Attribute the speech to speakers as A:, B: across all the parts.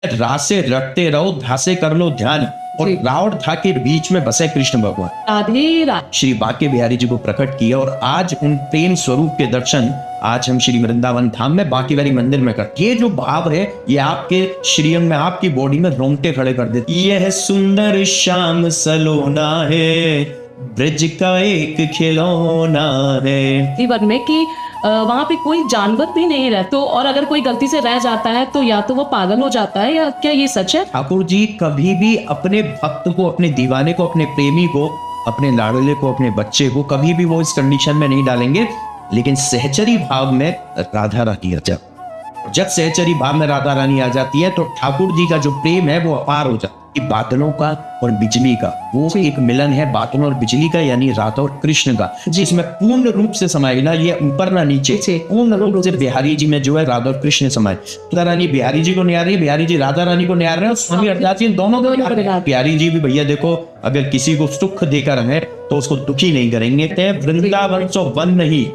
A: रासे रटते रहो, ध्यासे कर लो ध्यान। और
B: जी।
A: रावण था के बीच में बसे कृष्ण भगवान,
B: राधे राधे।
A: श्री बांके बिहारी जी को प्रकट किया। और आज उन प्रेम स्वरूप के दर्शन आज हम श्री वृंदावन धाम में बांके बिहारी मंदिर में करते। ये जो भाव है ये आपके श्रीअंग में, आपकी बॉडी में रोंगटे खड़े कर देते। यह सुंदर श्याम सलोना है, ब्रज का एक खिलौना है।
B: जीवन में कि वहाँ पे कोई जानवर भी नहीं रहते, तो और अगर कोई गलती से रह जाता है तो या तो वो पागल हो जाता है, या क्या ये सच है?
A: ठाकुर जी कभी भी अपने भक्त को, अपने दीवाने को, अपने प्रेमी को, अपने लाडले को, अपने बच्चे को कभी भी वो इस कंडीशन में नहीं डालेंगे। लेकिन सहचरी भाव में राधा रानी आ जाती, जब सहचरी भाव में राधा रानी आ जाती है तो ठाकुर जी का जो प्रेम है वो अपार हो जाता है। बादलों का और बिजली का वो एक मिलन है, बादलों और बिजली का, यानी राधा और कृष्ण का, जिसमें पूर्ण रूप से समाये ना ये ऊपर ना नीचे, पूर्ण रूप से बिहारी जी में जो है राधा और कृष्ण समाये। राधा रानी बिहारी जी को निहार रही है, बिहारी जी राधा रानी को निहार रहे हैं, और स्वामी हरदास जी दोनों को निहार रहे हैं। बिहारी जी भी भैया देखो, अगर किसी को सुख देकर है तो उसको दुखी नहीं करेंगे। वृंदावन सो वन नहीं,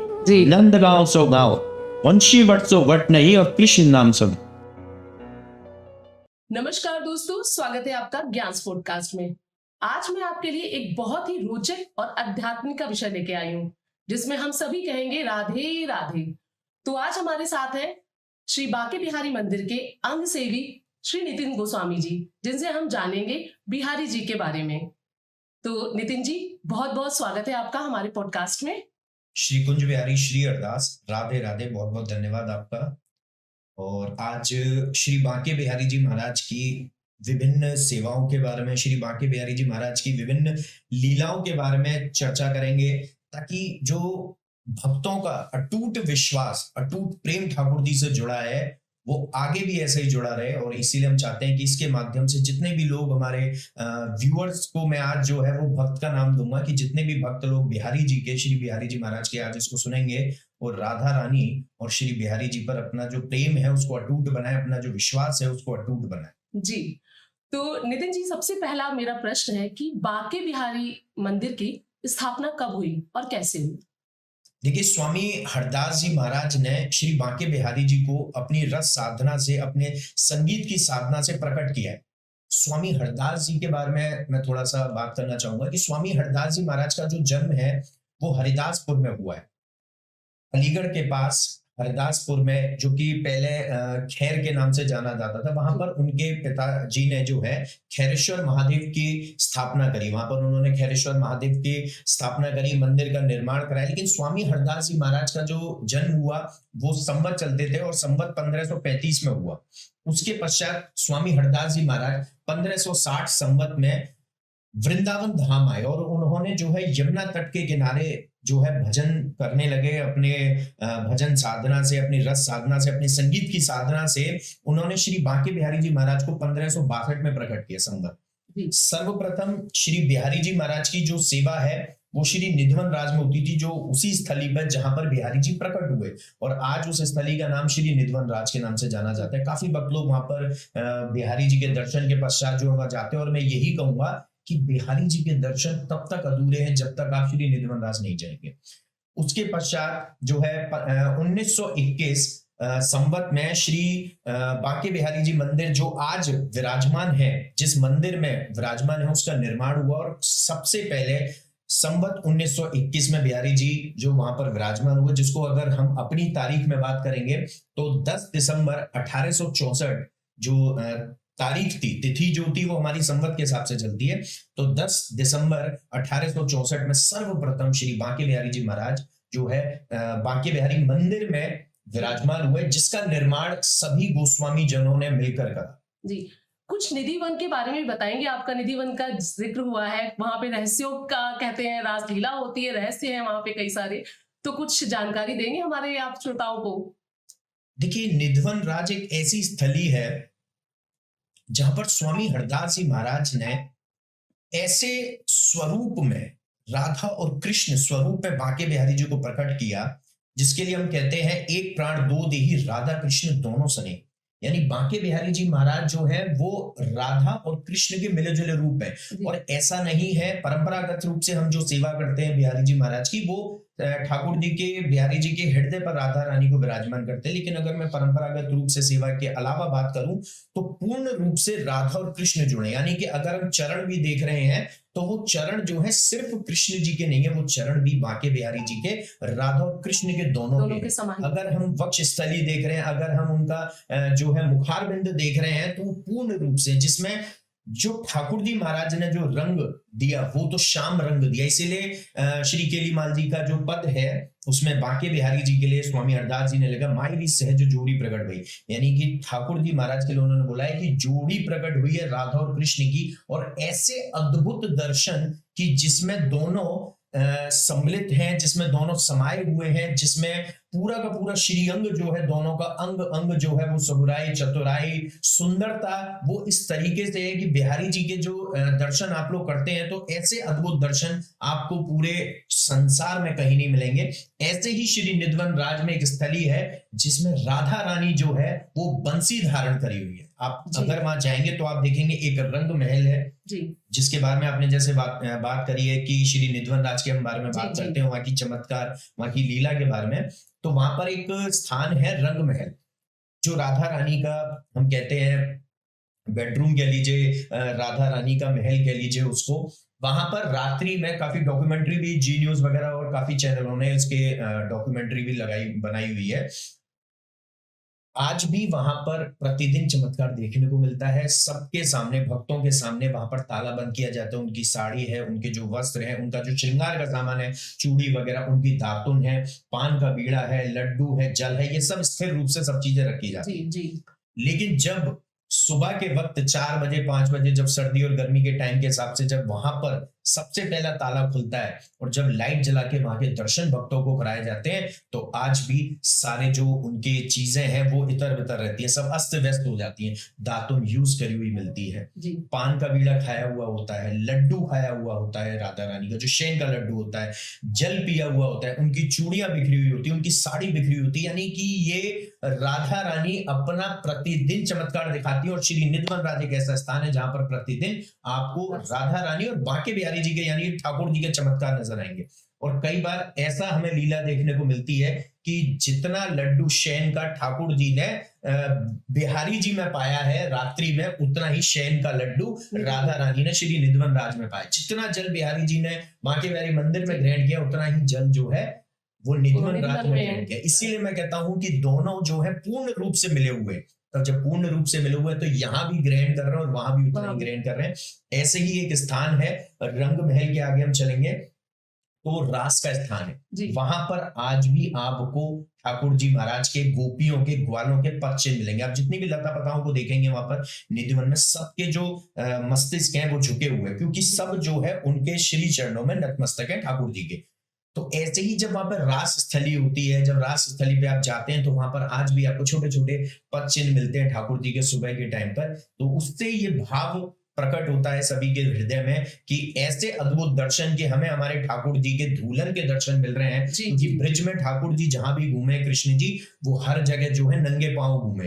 A: नंद गांव सो गांव, वंशी वट सो वट नहीं, और कृष्ण नाम सो।
C: नमस्कार दोस्तों, स्वागत है आपका ज्ञान पॉडकास्ट में। आज मैं आपके लिए एक बहुत ही रोचक और आध्यात्मिक का विषय लेके आई हूँ, जिसमें हम सभी कहेंगे राधे राधे। तो आज हमारे साथ हैं श्री बांके बिहारी मंदिर के अंग सेवी श्री नितिन गोस्वामी जी, जिनसे हम जानेंगे बिहारी जी के बारे में। तो नितिन जी, बहुत बहुत स्वागत है आपका हमारे पॉडकास्ट में।
D: श्री कुंज बिहारी श्री अरदास, राधे राधे, बहुत बहुत धन्यवाद आपका। और आज श्री बांके बिहारी जी महाराज की विभिन्न सेवाओं के बारे में, श्री बांके बिहारी जी महाराज की विभिन्न लीलाओं के बारे में चर्चा करेंगे, ताकि जो भक्तों का अटूट विश्वास, अटूट प्रेम ठाकुर जी से जुड़ा है वो आगे भी ऐसे ही जुड़ा रहे। और इसीलिए हम चाहते हैं कि इसके माध्यम से जितने भी लोग हमारे व्यूअर्स को मैं आज जो है वो भक्त का नाम दूंगा, कि जितने भी भक्त लोग बिहारी जी के, श्री बिहारी जी महाराज के आज इसको सुनेंगे, और राधा रानी और श्री बिहारी जी पर अपना जो प्रेम है उसको अटूट बनाए, अपना जो विश्वास है उसको अटूट बनाए।
C: जी, तो नितिन जी, सबसे पहला मेरा प्रश्न है कि बांके बिहारी मंदिर की स्थापना कब हुई और कैसे हुई?
D: देखिए, स्वामी हरदास जी महाराज ने श्री बांके बिहारी जी को अपनी रस साधना से, अपने संगीत की साधना से प्रकट किया है। स्वामी हरदास जी के बारे में मैं थोड़ा सा बात करना चाहूंगा कि स्वामी हरदास जी महाराज का जो जन्म है वो हरिदासपुर में हुआ है, अलीगढ़ के पास हरिदासपुर में, जो कि पहले खैर के नाम से जाना जाता था। वहां पर उनके पिताजी ने जो है खैरेश्वर महादेव की स्थापना करी, वहां पर उन्होंने खैरेश्वर महादेव की स्थापना करी, मंदिर का निर्माण कराया। लेकिन स्वामी हरदास जी महाराज का जो जन्म हुआ वो संवत चलते थे, और संवत 1535 में हुआ। उसके पश्चात स्वामी हरदास जी महाराज 1560 संवत में वृंदावन धाम आए, और उन्होंने जो है यमुना तट के किनारे जो है भजन करने लगे। अपने भजन साधना से, अपनी रस साधना से, अपनी संगीत की साधना से उन्होंने श्री बांके बिहारी जी महाराज को 1562 में प्रकट किया संवत। सर्वप्रथम श्री बिहारी जी महाराज की जो सेवा है वो श्री निधवन राज में होती थी, जो उसी स्थली पर जहां पर बिहारी जी प्रकट हुए, और आज उस स्थली का नाम श्री निधवन राज के नाम से जाना जाता है। काफी भक्त लोग वहां पर बिहारी जी के दर्शन के पश्चात जो वहां जाते हैं, और मैं यही कहूंगा कि बिहारी जी के दर्शन तब तक अधूरे हैं जब तक आप श्री निधवन राज नहीं जाएंगे। उसके पश्चात जो है 1921 संवत में श्री बांके बिहारी जी मंदिर जो आज विराजमान है, जिस मंदिर में विराजमान है उसका निर्माण हुआ। और सबसे पहले संवत 1921 में बिहारी जी जो वहां पर विराजमान हुए, जिसको अगर हम अपनी तारीख में बात करेंगे तो 10 दिसंबर 1864 जो तारीख थी, तिथि जो थी वो हमारी संवत के हिसाब से चलती है, तो 10 दिसंबर 1864 में सर्वप्रथम श्री बांके बिहारी जी महाराज जो है बांके बिहारी मंदिर में विराजमान हुए, जिसका निर्माण सभी गोस्वामी जनों ने मिलकर करा।
C: जी, कुछ निधि वन के बारे में बताएंगे? आपका निधि वन का जिक्र हुआ है, वहां पे रहस्यों का कहते हैं, रासलीला होती है, रहस्य है वहां पे कई सारे, तो कुछ जानकारी देंगे हमारे आप श्रोताओं को?
D: देखिए, निधवन राज एक ऐसी स्थली है जहां पर स्वामी हरदास जी महाराज ने ऐसे स्वरूप में, राधा और कृष्ण स्वरूप में बांके बिहारी जी को प्रकट किया, जिसके लिए हम कहते हैं एक प्राण दो देही, राधा कृष्ण दोनों सने। यानी बांके बिहारी जी महाराज जो है वो राधा और कृष्ण के मिले जुले रूप है। और ऐसा नहीं है परंपरागत रूप से हम जो सेवा करते हैं बिहारी जी महाराज की, वो ठाकुर जी के, बिहारी जी के हृदय पर राधा रानी को विराजमान करते हैं। लेकिन अगर मैं परंपरागत रूप से सेवा के अलावा बात करूं तो पूर्ण रूप से राधा और कृष्ण जुड़े, यानी कि अगर हम चरण भी देख रहे हैं तो वो चरण जो है सिर्फ कृष्ण जी के नहीं है, वो चरण भी बांके बिहारी जी के, राधा और कृष्ण के दोनों के
C: के समान।
D: अगर हम वक्ष स्थली देख रहे हैं, अगर हम उनका जो है मुखार बिंद देख रहे हैं, तो वो पूर्ण रूप से, जिसमें जो ठाकुर जी महाराज ने जो रंग दिया वो तो श्याम रंग दिया। इसीलिए श्री केलीमाल जी का जो पद है उसमें बांके बिहारी जी के लिए स्वामी हरदास जी ने लिखा, माई सहज जोड़ी प्रकट हुई, यानी कि ठाकुर जी महाराज के लिए उन्होंने बोला है कि जोड़ी प्रकट हुई है राधा और कृष्ण की, और ऐसे अद्भुत दर्शन कि जिसमें दोनों सम्मिलित हैं, जिसमें दोनों समाये हुए हैं, जिसमें पूरा का पूरा श्रीअंग जो है, दोनों का अंग अंग जो है वो सगुराई, चतुराई, सुंदरता वो इस तरीके से है कि बिहारी जी के जो दर्शन आप लोग करते हैं तो ऐसे अद्भुत दर्शन आपको पूरे संसार में कहीं नहीं मिलेंगे। ऐसे ही श्री निधवन राज में एक स्थली है जिसमें राधा रानी जो है वो बंसी धारण करी हुई है। आप अगर वहां जाएंगे तो आप देखेंगे एक रंग महल है
C: जी,
D: जिसके बारे में आपने जैसे बात करी है कि श्री निधवन राज के हम बारे में बात करते हैं, वहां की चमत्कार, वहां की लीला के बारे में, तो वहां पर एक स्थान है रंग महल, जो राधा रानी का हम कहते हैं बेडरूम कह लीजिए, राधा रानी का महल कह लीजिए उसको। वहां पर रात्रि में काफी डॉक्यूमेंट्री भी जी न्यूज वगैरह और काफी चैनलों ने उसके डॉक्यूमेंट्री भी बनाई हुई है। आज भी वहां पर प्रतिदिन चमत्कार देखने को मिलता है, सबके सामने, भक्तों के सामने वहां पर ताला बंद किया जाता है। उनकी साड़ी है, उनके जो वस्त्र है, उनका जो श्रृंगार का सामान है, चूड़ी वगैरह, उनकी दातुन है, पान का बीड़ा है, लड्डू है, जल है, ये सब स्थिर रूप से सब चीजें रखी जाती है।
C: जी।
D: लेकिन जब सुबह के वक्त 4 बजे 5 बजे, जब सर्दी और गर्मी के टाइम के हिसाब से जब वहां पर सबसे पहला ताला खुलता है और जब लाइट जला के वहां के दर्शन भक्तों को कराए जाते हैं, तो आज भी सारे जो उनके चीजें हैं वो इतर बितर रहती है, सब अस्त व्यस्त हो जाती हैं। दातुन यूज करी हुई मिलती है, पान का बीड़ा खाया हुआ होता है, लड्डू खाया हुआ होता है राधा रानी का, जो शेन का लड्डू होता है, जल पिया हुआ होता है, उनकी चूड़ियां बिखरी हुई होती है, उनकी साड़ी बिखरी हुई होती है, यानी कि ये राधा रानी अपना प्रतिदिन चमत्कार दिखाती है। और श्री निधवन राज एक ऐसा स्थान है जहां पर प्रतिदिन आपको राधा रानी और बांके बिहारी जी के, यानी ठाकुर जी के चमत्कार नजर आएंगे। और कई बार ऐसा हमें लीला देखने को मिलती है कि जितना लड्डू शैन का ठाकुर जी ने बिहारी जी में पाया है रात्रि में, उतना ही शैन का लड्डू राधा रानी ने श्री निधवन राज में पाया। जितना जल बिहारी जी ने बांके बिहारी मंदिर में ग्रहण किया, उतना ही जल जो है वो निधवन राज में ग्रहण किया। इसीलिए मैं कहता हूं कि दोनों जो है पूर्ण रूप से मिले हुए, तो जब पूर्ण रूप से मिले हुए तो यहाँ भी ग्रहण कर रहे हैं और वहां भी उतना ही ग्रहण कर रहे हैं। ऐसे ही एक स्थान है रंग महल के आगे हम चलेंगे तो रास का स्थान है, वहां पर आज भी आपको ठाकुर जी महाराज के गोपियों के ग्वालों के पद चिन्ह मिलेंगे। आप जितनी भी लता पताओं को देखेंगे वहां पर निधिवन में, सबके जो मस्तिष्क हैं वो झुके हुए हैं, क्योंकि सब जो है उनके श्री चरणों में नतमस्तक है ठाकुर जी के। तो ऐसे ही जब वहां पर रास स्थली होती है, जब रास स्थली पे आप जाते हैं तो वहां पर आज भी आपको छोटे छोटे पद चिन्ह मिलते हैं ठाकुर जी के सुबह के टाइम पर। तो उससे ये भाव प्रकट होता है सभी के हृदय में कि ऐसे अद्भुत दर्शन के हमें हमारे ठाकुर जी के धूलन के दर्शन मिल रहे हैं। क्योंकि ब्रिज में ठाकुर जी जहां भी घूमे कृष्ण जी, वो हर जगह जो है नंगे पांव घूमे।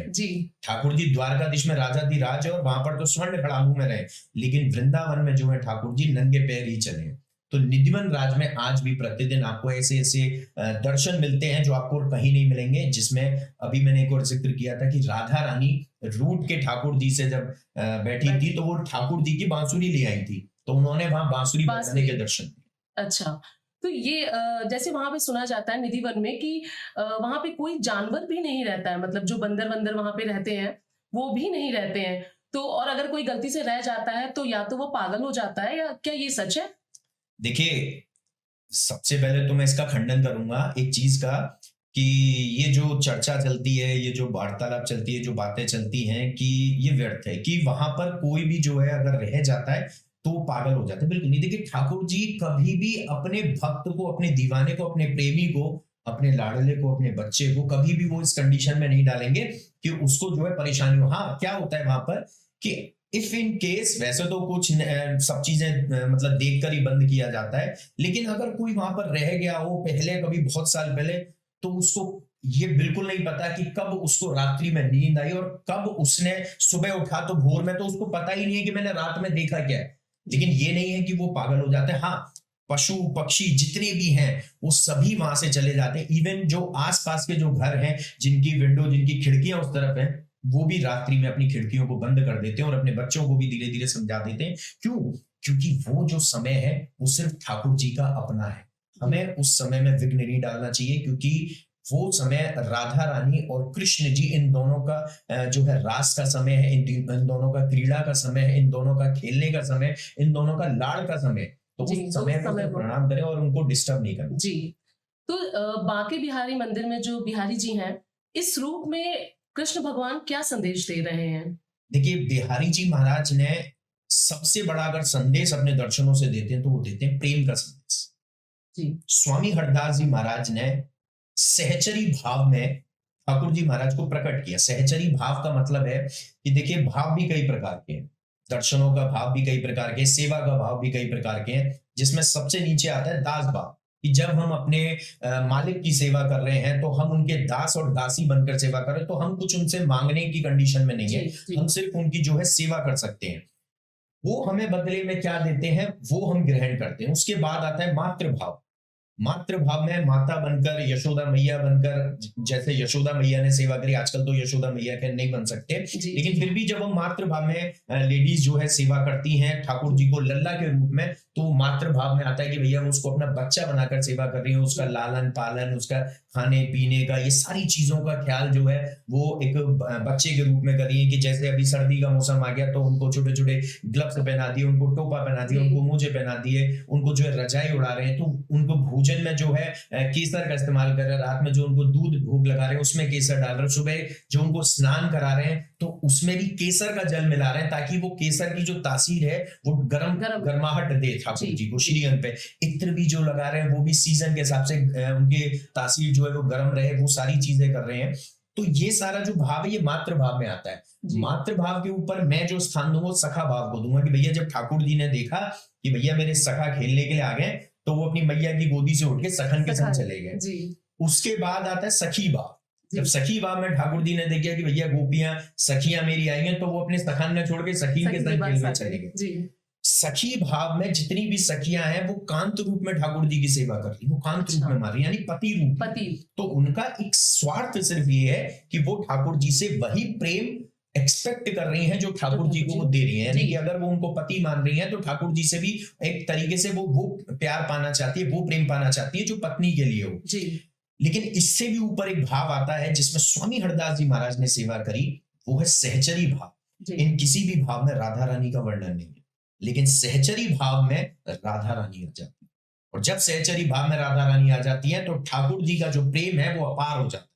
D: ठाकुर जी द्वारकाधीश में राजाधिराज है और वहां पर तो स्वर्ण खड़ाबू में रहे, लेकिन वृंदावन में जो है ठाकुर जी नंगे पैर ही चले। तो निधिवन राज में आज भी प्रतिदिन आपको ऐसे ऐसे दर्शन मिलते हैं जो आपको कहीं नहीं मिलेंगे। जिसमें अभी मैंने एक और जिक्र किया था कि राधा रानी रूट के ठाकुर जी से जब बैठी थी तो वो ठाकुर जी की बांसुरी ले आई थी, तो उन्होंने वहां बांसुरी बजाने के दर्शन किए।
C: अच्छा, तो ये जैसे वहां पे सुना जाता है निधिवन में कि वहां पे कोई जानवर भी नहीं रहता है, मतलब जो बंदर वंदर वहां पे रहते हैं वो भी नहीं रहते हैं। तो और अगर कोई गलती से रह जाता है तो या तो वो पागल हो जाता है, या क्या ये सच है?
D: देखिए, सबसे पहले तो मैं इसका खंडन करूंगा एक चीज का, कि ये जो चर्चा चलती है, ये जो वार्तालाप चलती है, जो बातें चलती हैं कि ये व्यर्थ है, कि वहां पर कोई भी जो है अगर रह जाता है तो पागल हो जाता है। बिल्कुल नहीं। देखिए, ठाकुर जी कभी भी अपने भक्त को, अपने दीवाने को, अपने प्रेमी को, अपने लाडले को, अपने बच्चे को कभी भी वो इस कंडीशन में नहीं डालेंगे कि उसको जो है परेशानी हो। हाँ, क्या होता है वहां पर कि इफ इन केस, वैसे तो कुछ सब चीजें मतलब देखकर ही बंद किया जाता है, लेकिन अगर कोई वहां पर रह गया हो पहले, कभी बहुत साल पहले, तो उसको ये बिल्कुल नहीं पता कि कब उसको रात्रि में नींद आई और कब उसने सुबह उठा तो भोर में, तो उसको पता ही नहीं है कि मैंने रात में देखा क्या है। लेकिन ये नहीं है कि वो पागल हो जाते हैं। हाँ, पशु पक्षी जितने भी हैं वो सभी वहां से चले जाते हैं। इवन जो आसपास के जो घर हैं, जिनकी विंडो, जिनकी खिड़कियां उस तरफ हैं, वो भी रात्रि में अपनी खिड़कियों को बंद कर देते हैं और अपने बच्चों को भी धीरे धीरे समझा देते हैं। क्यों? क्योंकि वो जो समय है वो सिर्फ ठाकुर जी का अपना है। हमें उस समय में विघ्न नहीं डालना चाहिए, क्योंकि वो समय राधा रानी और कृष्ण जी इन दोनों का जो है रास का समय है, इन दोनों का क्रीड़ा का समय है, इन दोनों का खेलने का समय, इन दोनों का लाड़ का समय। तो उस समय में प्रणाम करें और उनको डिस्टर्ब नहीं करना
C: जी। तो बांके बिहारी मंदिर में जो बिहारी जी हैं, इस रूप में कृष्ण भगवान क्या संदेश दे रहे हैं?
D: देखिए, बिहारी जी महाराज ने सबसे बड़ा अगर संदेश अपने दर्शनों से देते हैं तो वो देते हैं प्रेम का संदेश।
C: जी।
D: स्वामी हरदास जी महाराज ने सहचरी भाव में ठाकुर जी महाराज को प्रकट किया। सहचरी भाव का मतलब है कि देखिए, भाव भी कई प्रकार के हैं, दर्शनों का भाव भी कई प्रकार के, सेवा का भाव भी कई प्रकार के हैं, जिसमें सबसे नीचे आता है दास भाव, कि जब हम अपने मालिक की सेवा कर रहे हैं तो हम उनके दास और दासी बनकर सेवा कर रहे हैं, तो हम कुछ उनसे मांगने की कंडीशन में नहीं है, हम सिर्फ उनकी जो है सेवा कर सकते हैं। वो हमें बदले में क्या देते हैं वो हम ग्रहण करते हैं। उसके बाद आता है मातृभाव। मातृभाव में माता बनकर, यशोदा मैया बनकर, जैसे यशोदा मैया ने सेवा करी, आजकल तो यशोदा मैया के नहीं बन सकते, लेकिन फिर भी जब हम मातृभाव में लेडीज जो है सेवा करती हैं ठाकुर जी को लल्ला के रूप में, तो मातृभाव में आता है कि भैया वो उसको अपना बच्चा बनाकर सेवा कर रही है, उसका लालन पालन, उसका खाने पीने का, ये सारी चीजों का ख्याल जो है वो एक बच्चे के रूप में कर रही है। कि जैसे अभी सर्दी का मौसम आ गया तो उनको छोटे छोटे ग्लव्स पहना दिए, उनको टोपा पहना दिया, उनको मोजे पहना दिए, उनको जो है रजाई उड़ा रहे हैं, तो उनको भोजन में जो है केसर का इस्तेमाल कर रहे हैं, रात में जो उनको दूध भोग लगा रहे हैं उसमें केसर डाल रहे हैं, सुबह जो उनको स्नान करा रहे हैं तो उसमें भी केसर का जल मिला रहे हैं, ताकि वो केसर की जो तासीर है वो गर्माहट दे ठाकुर जी को। श्रीअंग पे इत्र भी जो लगा रहे हैं वो भी सीजन के हिसाब से उनके तासीर जो है वो गर्म रहे, वो सारी चीजें कर रहे हैं। तो ये सारा जो भाव है ये मातृभाव में आता है। मातृभाव के ऊपर मैं जो स्थान दूंगा सखा भाव को दूंगा, कि भैया जब ठाकुर जी ने देखा कि भैया मेरे सखा खेलने के लिए आ गए, तो वो अपनी मैया की गोदी से उठ के सखन के संग चले गए। उसके बाद आता है सखी भाव। जब सखी भाव में ठाकुर जी ने देखा कि भैया गोपियां सखियां मेरी आई हैं, तो वो अपने सखन में छोड़ के सखी के संग खेलने चले गए। सखी भाव में जितनी भी सखियां हैं वो कांत रूप में ठाकुर जी की सेवा कर रही, वो कांत रूप में मार रही, यानी पति रूप। तो उनका एक स्वार्थ सिर्फ ये है कि वो ठाकुर जी से वही प्रेम एक्सपेक्ट कर रही हैं जो ठाकुर जी को वो दे रही हैं। यानी कि अगर वो उनको पति मान रही हैं तो ठाकुर जी से भी एक तरीके से वो प्यार पाना चाहती है, वो प्रेम पाना चाहती है जो पत्नी के लिए हो। लेकिन इससे भी ऊपर एक भाव आता है जिसमें स्वामी हरदास जी महाराज ने सेवा करी, वो है सहचरी भाव। इन किसी भी भाव में राधा रानी का वर्णन नहीं है, लेकिन सहचरी भाव में राधा रानी आ जाती है। और जब सहचरी भाव में राधा रानी आ जाती है तो ठाकुर जी का जो प्रेम है वो अपार हो जाता है।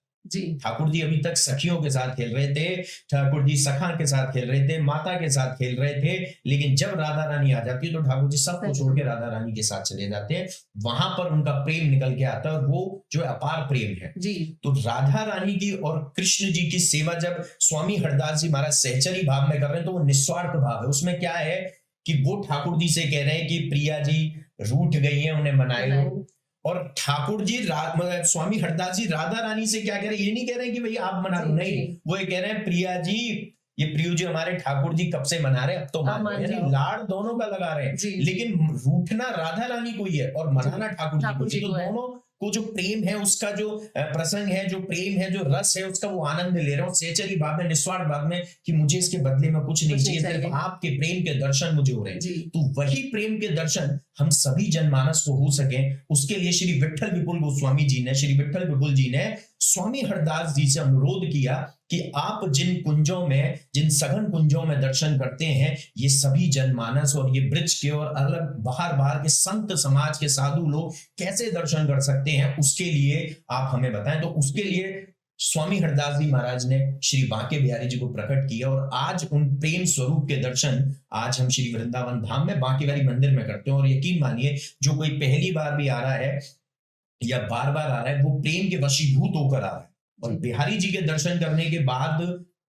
D: ठाकुर जी अभी तक सखियों के साथ खेल रहे थे, ठाकुर जी सखा के साथ खेल रहे थे, माता के साथ खेल रहे थे, लेकिन जब राधा रानी आ जाती है तो ठाकुर जी सबको छोड़ के राधा रानी के साथ चले जाते हैं। वहां पर उनका प्रेम निकल के आता है और वो जो अपार प्रेम है। तो राधा रानी की और कृष्ण जी की सेवा जब स्वामी हरदास जी महाराज सहचरी भाव में कर रहे हैं तो वो निस्वार्थ भाव है। उसमें क्या है कि वो ठाकुर जी से कह रहे हैं कि प्रिया जी रूठ गई हैं, उन्हें मनाए लो। और ठाकुर जी स्वामी हरदास जी राधा रानी से क्या कह रहे हैं, ये नहीं कह रहे हैं कि भैया आप मना लो, नहीं, वो ये कह रहे हैं प्रिया जी, ये प्रियो जी हमारे ठाकुर जी कब से मना रहे हैं, अब तो मान रहे हैं। लाड़ दोनों का लगा रहे हैं, लेकिन रूठना राधा रानी को ही है और मनाना ठाकुर जी को। तो दोनों को जो प्रेम है उसका जो प्रसंग है, जो प्रेम है, जो रस है, उसका वो आनंद ले रहे हो सहचरी भाव में, निस्वार्थ भाव में, कि मुझे इसके बदले में कुछ नहीं चाहिए, सिर्फ आपके प्रेम के दर्शन मुझे हो रहे हैं। तो वही प्रेम के दर्शन हम सभी जनमानस को हो सके, उसके लिए श्री विट्ठल विपुल गोस्वामी जी ने, श्री विट्ठल विपुल जी ने स्वामी हरदास जी से अनुरोध किया कि आप जिन कुंजों में, जिन सघन कुंजों में दर्शन करते हैं, ये सभी जनमानस और ये ब्रज के और अलग बाहर बाहर के संत समाज के साधु लोग कैसे दर्शन कर सकते हैं, उसके लिए आप हमें बताएं। तो उसके लिए स्वामी हरदास जी महाराज ने श्री बांके बिहारी जी को प्रकट किया और आज उन प्रेम स्वरूप के दर्शन आज हम श्री वृंदावन धाम में बांके बिहारी मंदिर में करते हैं। और यकीन मानिए, जो कोई पहली बार भी आ रहा है या बार बार आ रहा है, वो प्रेम के वशीभूत होकर आ रहा है। और बिहारी जी के दर्शन करने के बाद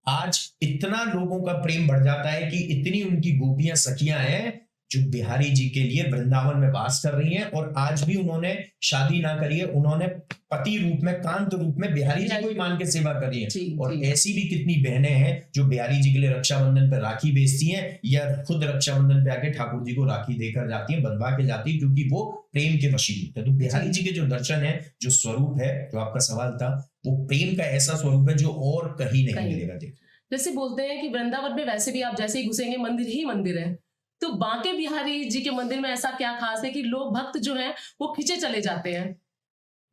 D: आज इतना लोगों का प्रेम बढ़ जाता है कि इतनी उनकी गोपियां सखियां हैं जो बिहारी जी के लिए वृंदावन में वास कर रही हैं, और आज भी उन्होंने शादी ना करी है, उन्होंने पति रूप में, कांत रूप में बिहारी जी को ही मान के सेवा करी है। और ऐसी भी कितनी बहनें हैं जो बिहारी जी के लिए रक्षाबंधन पर राखी बेचती हैं या खुद रक्षाबंधन पे आके ठाकुर जी को राखी देकर जाती हैं, बंधवा के जाती है, क्योंकि वो प्रेम के वशीभूत है। तो बिहारी जी के जो दर्शन है, जो स्वरूप है, जो आपका सवाल था, वो प्रेम का ऐसा स्वरूप है जो और कहीं नहीं मिलेगा। देखो
C: जैसे बोलते हैं कि वृंदावन में वैसे भी आप जैसे ही घुसेंगे मंदिर ही मंदिर है, तो बांके बिहारी जी के मंदिर में ऐसा क्या खास है कि लोग भक्त जो हैं वो खींचे चले जाते हैं?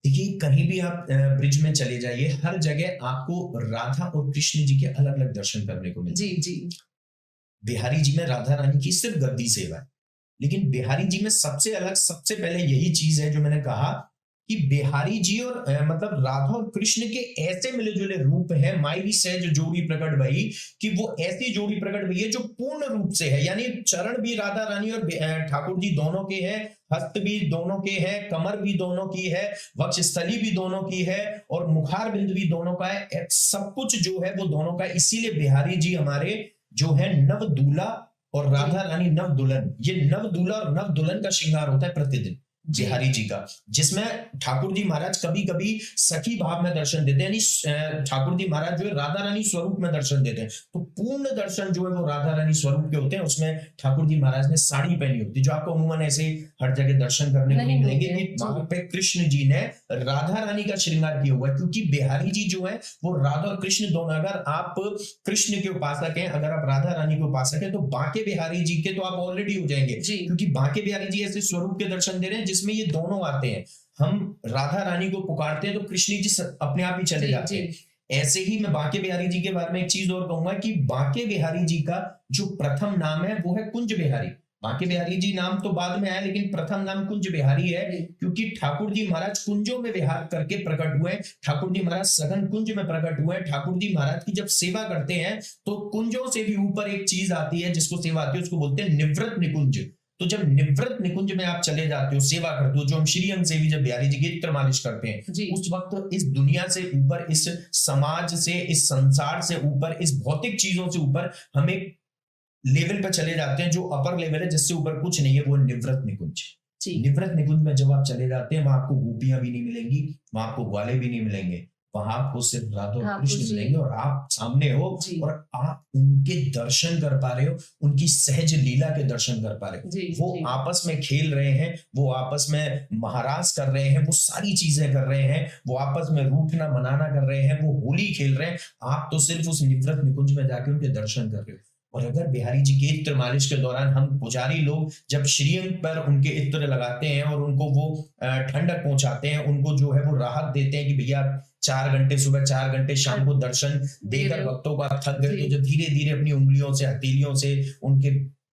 D: देखिए, कहीं भी आप ब्रिज में चले जाइए, हर जगह आपको राधा और कृष्ण जी के अलग अलग दर्शन करने को मिलते हैं।
C: जी।
D: बिहारी जी में राधा रानी की सिर्फ गद्दी सेवा है, लेकिन बिहारी जी में सबसे अलग, सबसे पहले यही चीज है जो मैंने कहा कि बिहारी जी और मतलब राधा और कृष्ण के ऐसे मिले जुले रूप हैं, माई सहज जोड़ी प्रकट भई, कि वो ऐसी जोड़ी प्रकट भई है जो पूर्ण रूप से है। यानी चरण भी राधा रानी और ठाकुर जी दोनों के हैं, हस्त भी दोनों के हैं, कमर भी दोनों की है, वक्षस्थली भी दोनों की है, और मुखार बिंदु भी दोनों का है। सब कुछ जो है वो दोनों का है। इसीलिए बिहारी जी हमारे जो है नव दूल्हा और राधा रानी नव दुल्हन। ये नव दूल्हा और नव दुल्हन का श्रृंगार होता है प्रतिदिन बिहारी जी का, जिसमें ठाकुर जी महाराज कभी कभी सखी भाव में दर्शन देते हैं, यानी ठाकुर जी महाराज जो है राधा रानी स्वरूप में दर्शन देते हैं। तो पूर्ण दर्शन जो है वो राधा रानी स्वरूप के होते हैं। उसमें ठाकुर जी महाराज ने साड़ी पहनी होती है, जो आपको अमूमन ऐसे हर जगह दर्शन करने को नहीं मिलेंगे। कि वहां पे कृष्ण जी ने राधा रानी का श्रृंगार किया हुआ है, क्योंकि बिहारी जी जो है वो राधा और कृष्ण दोनों, अगर आप कृष्ण के उपासक हैं, अगर आप राधा रानी के उपासक हैं, तो बांके बिहारी जी के तो आप ऑलरेडी हो जाएंगे, क्योंकि बांके बिहारी जी ऐसे स्वरूप के दर्शन दे रहे हैं जिसमें ये दोनों आते हैं। हम राधा रानी को पुकारते हैं तो कृष्ण जी अपने आप ही चले जाते हैं। ऐसे ही मैं बांके बिहारी जी के बारे में एक चीज और कहूंगा कि बांके बिहारी जी का जो प्रथम नाम है वो है कुंज बिहारी। बांके बिहारी जी नाम तो बाद में आया, लेकिन प्रथम नाम कुंज बिहारी है, क्योंकि ठाकुर जी महाराज कुंजों में विहार करके प्रकट हुए। ठाकुर जी महाराज सघन कुंज में प्रकट हुए। ठाकुर जी महाराज की जब सेवा करते हैं तो कुंजों से भी ऊपर एक चीज आती है, जिसको सेवा आती है, उसको बोलते हैं निवृत्त निकुंज। तो जब निवृत्त निकुंज में आप चले जाते हो, सेवा करते हो, जो हम श्रीअंग से भी जब बिहारी जी की इत्र मालिश करते हैं, उस वक्त इस दुनिया से ऊपर, इस समाज से, इस संसार से ऊपर, इस भौतिक चीजों से ऊपर हम एक लेवल पर चले जाते हैं जो अपर लेवल है, जिससे ऊपर कुछ नहीं है, वो निवृत्त निकुंज। निवृत्त निकुंज में जब आप चले जाते हैं, वहां आपको गोपियां भी नहीं मिलेंगी, वहां आपको ग्वाले भी नहीं मिलेंगे, वहां आपको सिर्फ राधा और कृष्ण मिलेंगे, और आप सामने हो और आप उनके दर्शन कर पा रहे हो, उनकी सहज लीला के दर्शन कर पा रहे हो। वो आपस में खेल रहे हैं, वो आपस में महाराज कर रहे हैं, वो सारी चीजें कर रहे हैं, वो आपस में रूठना मनाना कर रहे हैं, वो होली खेल रहे हैं। आप तो सिर्फ उस निवृत्त निकुंज में जाके उनके दर्शन कर रहे हो। और अगर बिहारी जी के इत्र मालिश के दौरान हम पुजारी लोग जब श्रीअंग पर उनके इत्र लगाते हैं और उनको वो ठंडक पहुंचाते हैं, उनको जो है वो राहत देते हैं कि भैया 4 घंटे सुबह, 4 घंटे शाम को दर्शन देकर भक्तों को आप थक गए, तो जब धीरे धीरे अपनी उंगलियों से, हथेलियों से उनके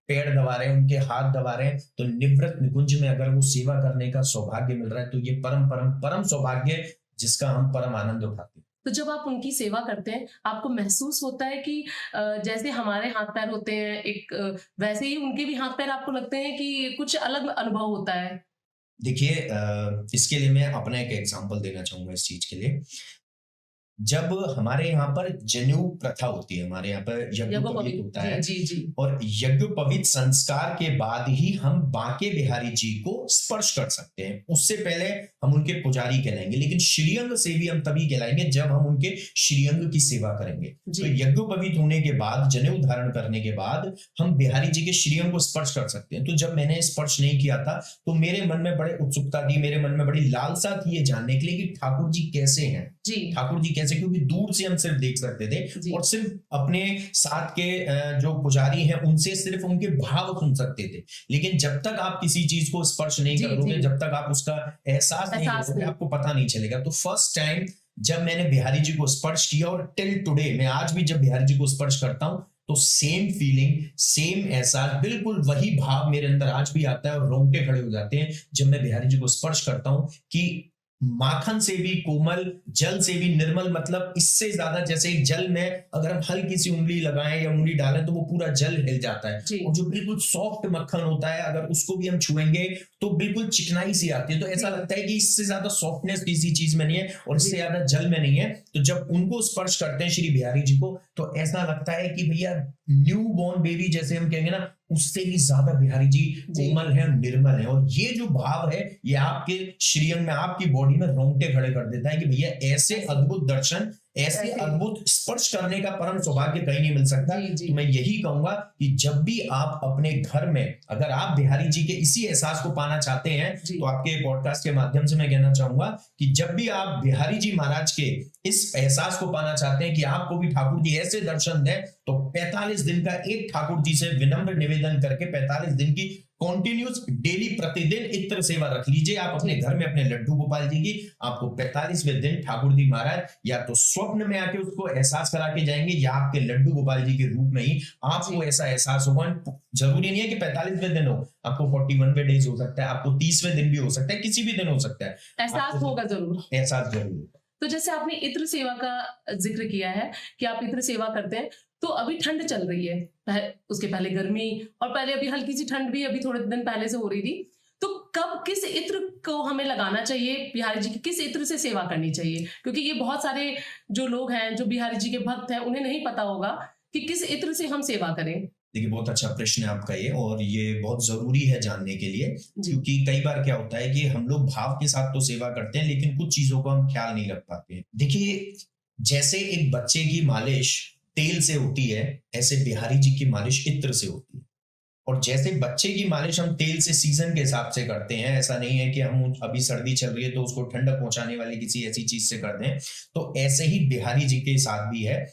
D: पैर दबा रहे हैं, उनके हाथ दबा रहे हैं, तो निवृत्त निकुंज में अगर वो सेवा करने का सौभाग्य मिल रहा है, तो ये परम परम परम सौभाग्य, जिसका हम परम आनंद उठाते हैं।
C: तो जब आप उनकी सेवा करते हैं, आपको महसूस होता है कि जैसे हमारे हाथ पैर होते हैं एक, वैसे ही उनके भी हाथ पैर आपको लगते हैं कि कुछ अलग अनुभव होता है?
D: देखिए, इसके लिए मैं अपना एक एग्जांपल देना चाहूंगा इस चीज के लिए। जब हमारे यहाँ पर जनेऊ प्रथा होती है, हमारे यहाँ पर यज्ञोपवीत होता है, और यज्ञोपवीत संस्कार के बाद ही हम बांके बिहारी जी को स्पर्श कर सकते हैं। उससे पहले हम उनके पुजारी कहलाएंगे, लेकिन श्रीअंग से भी हम तभी कहलाएंगे जब हम उनके श्रीअंग की सेवा करेंगे। तो यज्ञोपवीत होने के बाद, जनेऊ धारण करने के बाद हम बिहारी जी के श्रीअंग को स्पर्श कर सकते हैं। तो जब मैंने स्पर्श नहीं किया था, तो मेरे मन में बड़े उत्सुकता थी, मेरे मन में बड़ी लालसा थी ये जानने के लिए कि ठाकुर जी कैसे हैं, ठाकुर जी कैसे, क्योंकि दूर से हम सिर्फ देख सकते थे और सिर्फ अपने साथ के जो पुजारी हैं उनसे सिर्फ उनके भाव सुन सकते थे। लेकिन जब तक आप किसी चीज को स्पर्श नहीं करोगे, जब तक आप उसका एहसास नहीं करोगे, आपको पता नहीं चलेगा। तो फर्स्ट टाइम जब मैंने बिहारी जी को स्पर्श किया, और टिल टुडे मैं आज भी जब बिहारी जी को स्पर्श करता हूं, तो सेम फीलिंग, सेम एहसास, बिल्कुल वही भाव मेरे अंदर आज भी आता है और रोंगटे खड़े हो जाते हैं जब मैं बिहारी जी को स्पर्श करता हूं कि माखन से भी कोमल, जल से भी निर्मल, मतलब इससे ज्यादा, जैसे जल में अगर हम हल्की सी उंगली लगाएं या उंगली डालें तो वो पूरा जल हिल जाता है, और जो बिल्कुल सॉफ्ट मक्खन होता है अगर उसको भी हम छुएंगे तो बिल्कुल चिकनाई सी आती है। तो ऐसा लगता है कि इससे ज्यादा सॉफ्टनेस किसी चीज में नहीं है और इससे ज्यादा जल में नहीं है। तो जब उनको स्पर्श करते हैं श्री बिहारी जी को, तो ऐसा लगता है कि भैया न्यू बॉर्न बेबी, जैसे हम कहेंगे ना, उससे भी ज्यादा बिहारी जी कोमल है और निर्मल है। और ये जो भाव है ये आपके श्रीअंग में, आपकी बॉडी में रोंगटे खड़े कर देता है कि भैया ऐसे अद्भुत दर्शन, ऐसे अद्भुत स्पर्श करने का परम सौभाग्य कहीं नहीं मिल सकता। तो मैं यही कहूंगा कि जब भी आप अपने घर में, अगर आप बिहारी जी के इसी एहसास को पाना चाहते हैं, तो आपके पॉडकास्ट के माध्यम से मैं कहना चाहूंगा कि जब भी आप बिहारी जी महाराज के इस एहसास को पाना चाहते हैं कि आपको भी ठाकुर जी ऐसे दर्शन दें, तो 45 दिन का एक ठाकुर जी से विनम्र निवेदन करके 45 दिन की कॉन्टिन्यूस डेली प्रतिदिन इत्र सेवा रख लीजिए आप अपने घर में अपने लड्डू गोपाल जी की। आपको 45वें दिन ठाकुर जी महाराज या तो स्वप्न में आके उसको एहसास करा के जाएंगे, या आपके लड्डू गोपाल जी के रूप में ही आपको ऐसा एहसास होगा। जरूरी नहीं है कि 45वें दिन हो, आपको 41वें डेज हो सकता है, आपको 30वें दिन भी हो सकता है, किसी भी दिन हो सकता है,
C: एहसास होगा जरूर,
D: एहसास जरूर होगा।
C: तो जैसे आपने इत्र सेवा का जिक्र किया है कि आप इत्र सेवा करते हैं, तो अभी ठंड चल रही है, उसके पहले गर्मी, और पहले अभी हल्की सी ठंड भी अभी थोड़े दिन पहले से हो रही थी, तो कब किस इत्र को हमें लगाना चाहिए, बिहारी जी की किस इत्र से सेवा करनी चाहिए? क्योंकि ये बहुत सारे जो लोग हैं, जो बिहारी जी के भक्त हैं, उन्हें नहीं पता होगा कि किस इत्र से हम सेवा करें।
D: देखिए बहुत अच्छा प्रश्न है आपका ये, और ये बहुत जरूरी है जानने के लिए, क्योंकि कई बार क्या होता है कि हम लोग भाव के साथ तो सेवा करते हैं, लेकिन कुछ चीजों को हम ख्याल नहीं रख पाते। देखिए जैसे एक बच्चे की मालिश तेल से होती है, ऐसे बिहारी जी की मालिश इत्र से होती है। और जैसे बच्चे की मालिश हम तेल से सीजन के हिसाब से करते हैं, ऐसा नहीं है कि हम अभी सर्दी चल रही है तो उसको ठंडक पहुंचाने वाली किसी ऐसी चीज से कर दें, तो ऐसे ही बिहारी जी के साथ भी है।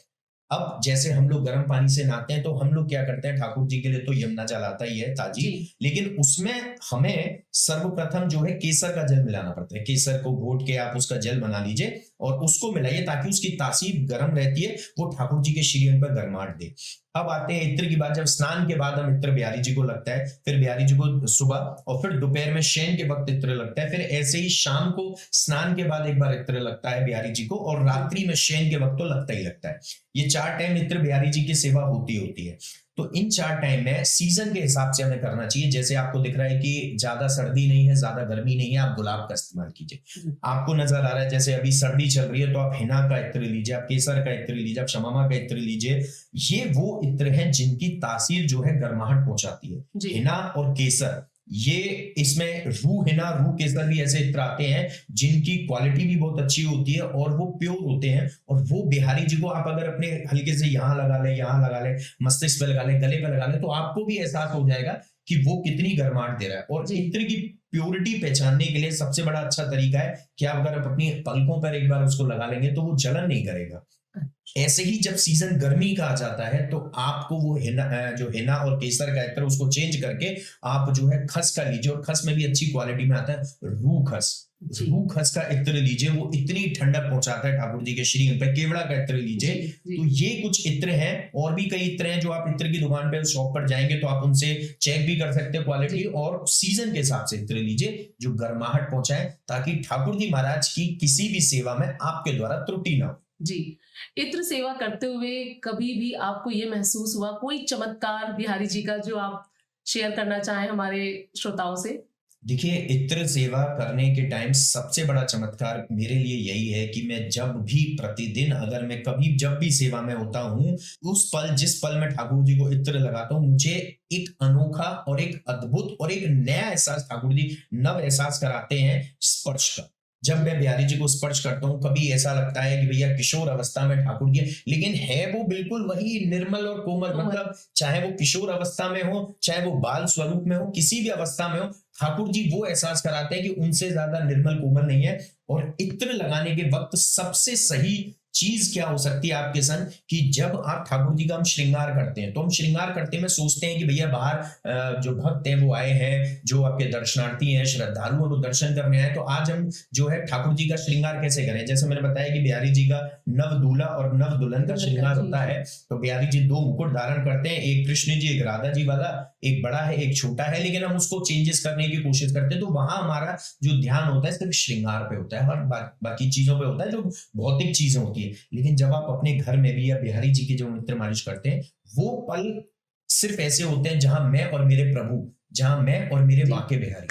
D: अब जैसे हम लोग गर्म पानी से नहाते हैं तो हम लोग क्या करते हैं, ठाकुर जी के लिए तो यमुना जल आता ही है ताजी, लेकिन उसमें हमें सर्वप्रथम जो है केसर का जल मिलाना पड़ता है। केसर को घोट के आप उसका जल बना लीजिए और उसको मिलाइए, ताकि उसकी तासीर गर्म रहती है, वो ठाकुर जी के श्रीअंग पर गर्माहट दे। अब आते हैं इत्र की बात। जब स्नान के बाद हम इत्र बिहारी जी को लगता है, फिर बिहारी जी को सुबह, और फिर दोपहर में शयन के वक्त इत्र लगता है, फिर ऐसे ही शाम को स्नान के बाद एक बार इत्र लगता है बिहारी जी को, और रात्रि में शयन के वक्त तो लगता ही लगता है। ये 4 टाइम इत्र बिहारी जी की सेवा होती है। तो इन 4 टाइम में सीजन के हिसाब से हमें करना चाहिए। जैसे आपको दिख रहा है कि ज्यादा सर्दी नहीं है, ज्यादा गर्मी नहीं है, आप गुलाब का इस्तेमाल कीजिए। आपको नजर आ रहा है जैसे अभी सर्दी चल रही है, तो आप हिना का इत्र लीजिए, आप केसर का इत्र लीजिए, आप शमामा का इत्र लीजिए। ये वो इत्र हैं जिनकी तासीर जो है गर्माहट पहुंचाती है। हिना और केसर, ये इसमें रू हिना रू केसर भी ऐसे इत्र आते हैं जिनकी क्वालिटी भी बहुत अच्छी होती है और वो प्योर होते हैं। और वो बिहारी जी को आप अगर अपने हल्के से यहाँ लगा ले, यहाँ लगा ले, मस्तिष्क पे लगा ले, गले पे लगा ले, तो आपको भी एहसास हो जाएगा कि वो कितनी गर्माहट दे रहा है। और इत्र की प्योरिटी पहचानने के लिए सबसे बड़ा अच्छा तरीका है कि आप अगर अपनी पलकों पर एक बार उसको लगा लेंगे तो वो जलन नहीं करेगा। ऐसे ही जब सीजन गर्मी का आ जाता है तो आपको वो हिना और केसर का इत्र उसको चेंज करके आप जो है खस का लीजिए, और खस में भी अच्छी क्वालिटी में आता है रू खस। रू खस का इत्र लीजिए, वो इतनी ठंडक पहुंचाता है ठाकुर जी के श्रीअंग पे। केवड़ा का इत्र लीजिए। तो ये कुछ इत्र हैं, और भी कई इत्र हैं जो आप इत्र की दुकान पे शॉप पर जाएंगे तो आप उनसे चेक भी कर सकते हैं क्वालिटी, और सीजन के हिसाब से इत्र लीजिए जो गर्माहट पहुंचाए, ताकि ठाकुर जी महाराज की किसी भी सेवा में आपके द्वारा त्रुटि ना हो।
C: जी, इत्र सेवा करते हुए कभी भी आपको ये महसूस हुआ कोई चमत्कार बिहारी जी का जो आप शेयर करना चाहें हमारे श्रोताओं से?
D: देखिए इत्र सेवा करने के टाइम सबसे बड़ा चमत्कार मेरे लिए यही है कि मैं जब भी प्रतिदिन, अगर मैं कभी जब भी सेवा में होता हूँ, उस पल जिस पल में ठाकुर जी को इत्र लगाता हूँ, मुझे एक अनोखा और एक अद्भुत और एक नया एहसास ठाकुर जी नव एहसास कराते हैं स्पर्श का। जब मैं बिहारी जी को स्पर्श करता हूँ, कभी ऐसा लगता है कि भैया किशोर अवस्था में ठाकुर जी, लेकिन है वो बिल्कुल वही निर्मल और कोमल। मतलब चाहे वो किशोर अवस्था में हो, चाहे वो बाल स्वरूप में हो, किसी भी अवस्था में हो, ठाकुर जी वो एहसास कराते हैं कि उनसे ज्यादा निर्मल कोमल नहीं है। और इत्र लगाने के वक्त सबसे सही चीज क्या हो सकती है आपके संग, कि जब आप ठाकुर जी का हम श्रृंगार करते हैं, तो हम श्रृंगार करते में सोचते हैं कि भैया बाहर जो भक्त हैं वो आए हैं, जो आपके दर्शनार्थी हैं, श्रद्धालु हैं, वो दर्शन करने आए। तो आज हम जो है ठाकुर जी का श्रृंगार कैसे करें? जैसे मैंने बताया कि बिहारी जी का नव दूल्हा और नव दुल्हन का श्रृंगार होता है। तो बिहारी जी 2 मुकुट धारण करते हैं, एक कृष्ण जी, एक राधा जी वाला, एक बड़ा है एक छोटा है, लेकिन हम उसको चेंजेस करने की कोशिश करते हैं। तो वहां हमारा जो ध्यान होता है सिर्फ श्रृंगार पे होता है, और बाकी चीजों पे होता है जो भौतिक चीजें होती है। लेकिन जब आप अपने घर में भी या बिहारी जी की जो मित्र मालिश करते हैं, वो पल सिर्फ ऐसे होते हैं जहां मैं और मेरे प्रभु, जहां मैं और मेरे बांके बिहारी।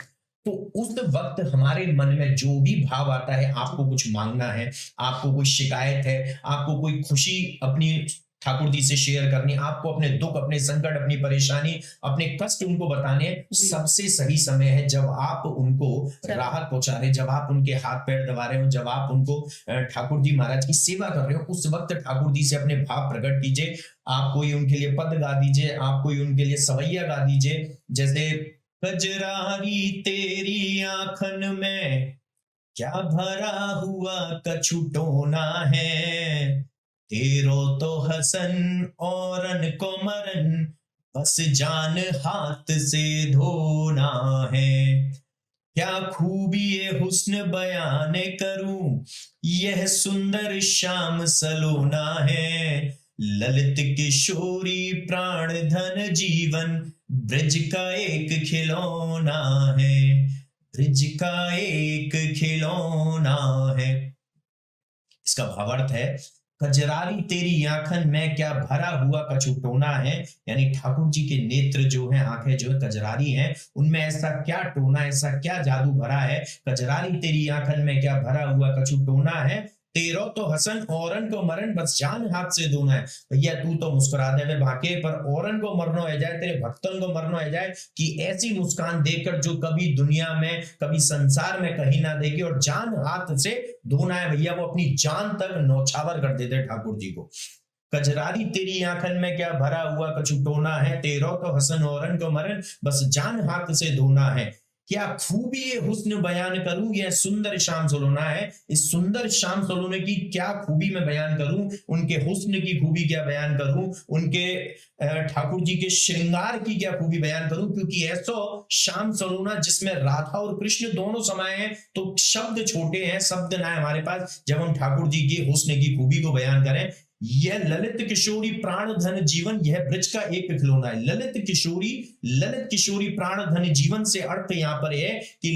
D: तो उस वक्त हमारे मन में जो भी भाव आता है, आपको कुछ मांगना है, आपको कोई शिकायत है, आपको कोई खुशी अपनी ठाकुर जी से शेयर करनी, आपको अपने दुख, अपने संकट, अपनी परेशानी, अपने कष्ट उनको बताने,
C: जी।
D: सबसे सही समय है जब आप उनको
C: चलो।
D: राहत पहुंचा रहे, जब आप उनके हाथ पैर दबा रहे हो, जब आप उनको ठाकुर जी महाराज की सेवा कर रहे हो, उस वक्त ठाकुर जी से अपने भाव प्रकट कीजिए। आप कोई उनके लिए पद गा दीजिए, आप कोई उनके लिए सवैया गा दीजिए, जैसे कजरारी तेरी आंखन में क्या भरा हुआ कछु टोना है, तेरो तो हसन औरन को मरन, बस जान हाथ से धोना है। क्या खूबी ये हुस्न बयान करूं, यह सुंदर श्याम सलोना है, ललित किशोरी प्राण धन जीवन, ब्रज का एक खिलौना है, ब्रज का एक खिलौना है। इसका भावार्थ है, कजरारी तेरी आंखन में क्या भरा हुआ कछु टोना है, यानी ठाकुर जी के नेत्र जो हैं, आंखें जो है कजरारी हैं, उनमें ऐसा क्या टोना, ऐसा क्या जादू भरा है। कजरारी तेरी आंखन में क्या भरा हुआ कछु टोना है, तेरो तो हसन औरन को मरण, बस जान हाथ से धोना है। भैया तू तो मुस्कुरा दे वे भाके, पर औरन को मरनो है जाए, तेरे भक्तन को मरनो है जाए, कि ऐसी मुस्कान देकर जो कभी दुनिया में, कभी संसार में कहीं ना देगी, और जान हाथ से धोना है। भैया वो अपनी जान तक नौछावर कर देते ठाकुर जी को। कजरारी तेरी आंखन में क्या भरा हुआ कछु टोना है, तेरो तो हसन औरन को मरण, बस जान हाथ से धोना है। क्या खूबी ये हुस्न बयान करूं, यह सुंदर श्याम सलोना है। इस सुंदर श्याम सलोने की क्या खूबी मैं बयान करूं, उनके हुस्न की खूबी क्या बयान करूं, उनके ठाकुर जी के श्रृंगार की क्या खूबी बयान करूं, क्योंकि ऐसो श्याम सलोना जिसमें राधा और कृष्ण दोनों समाये हैं, तो शब्द छोटे हैं, शब्द ना है हमारे पास जब हम ठाकुर जी के हुस्न की खूबी को बयान करें। यह ललित किशोरी प्राण धन जीवन, यह ब्रज का एक खिलौना है। ललित किशोरी प्राण धन जीवन से अर्थ यहां पर है कि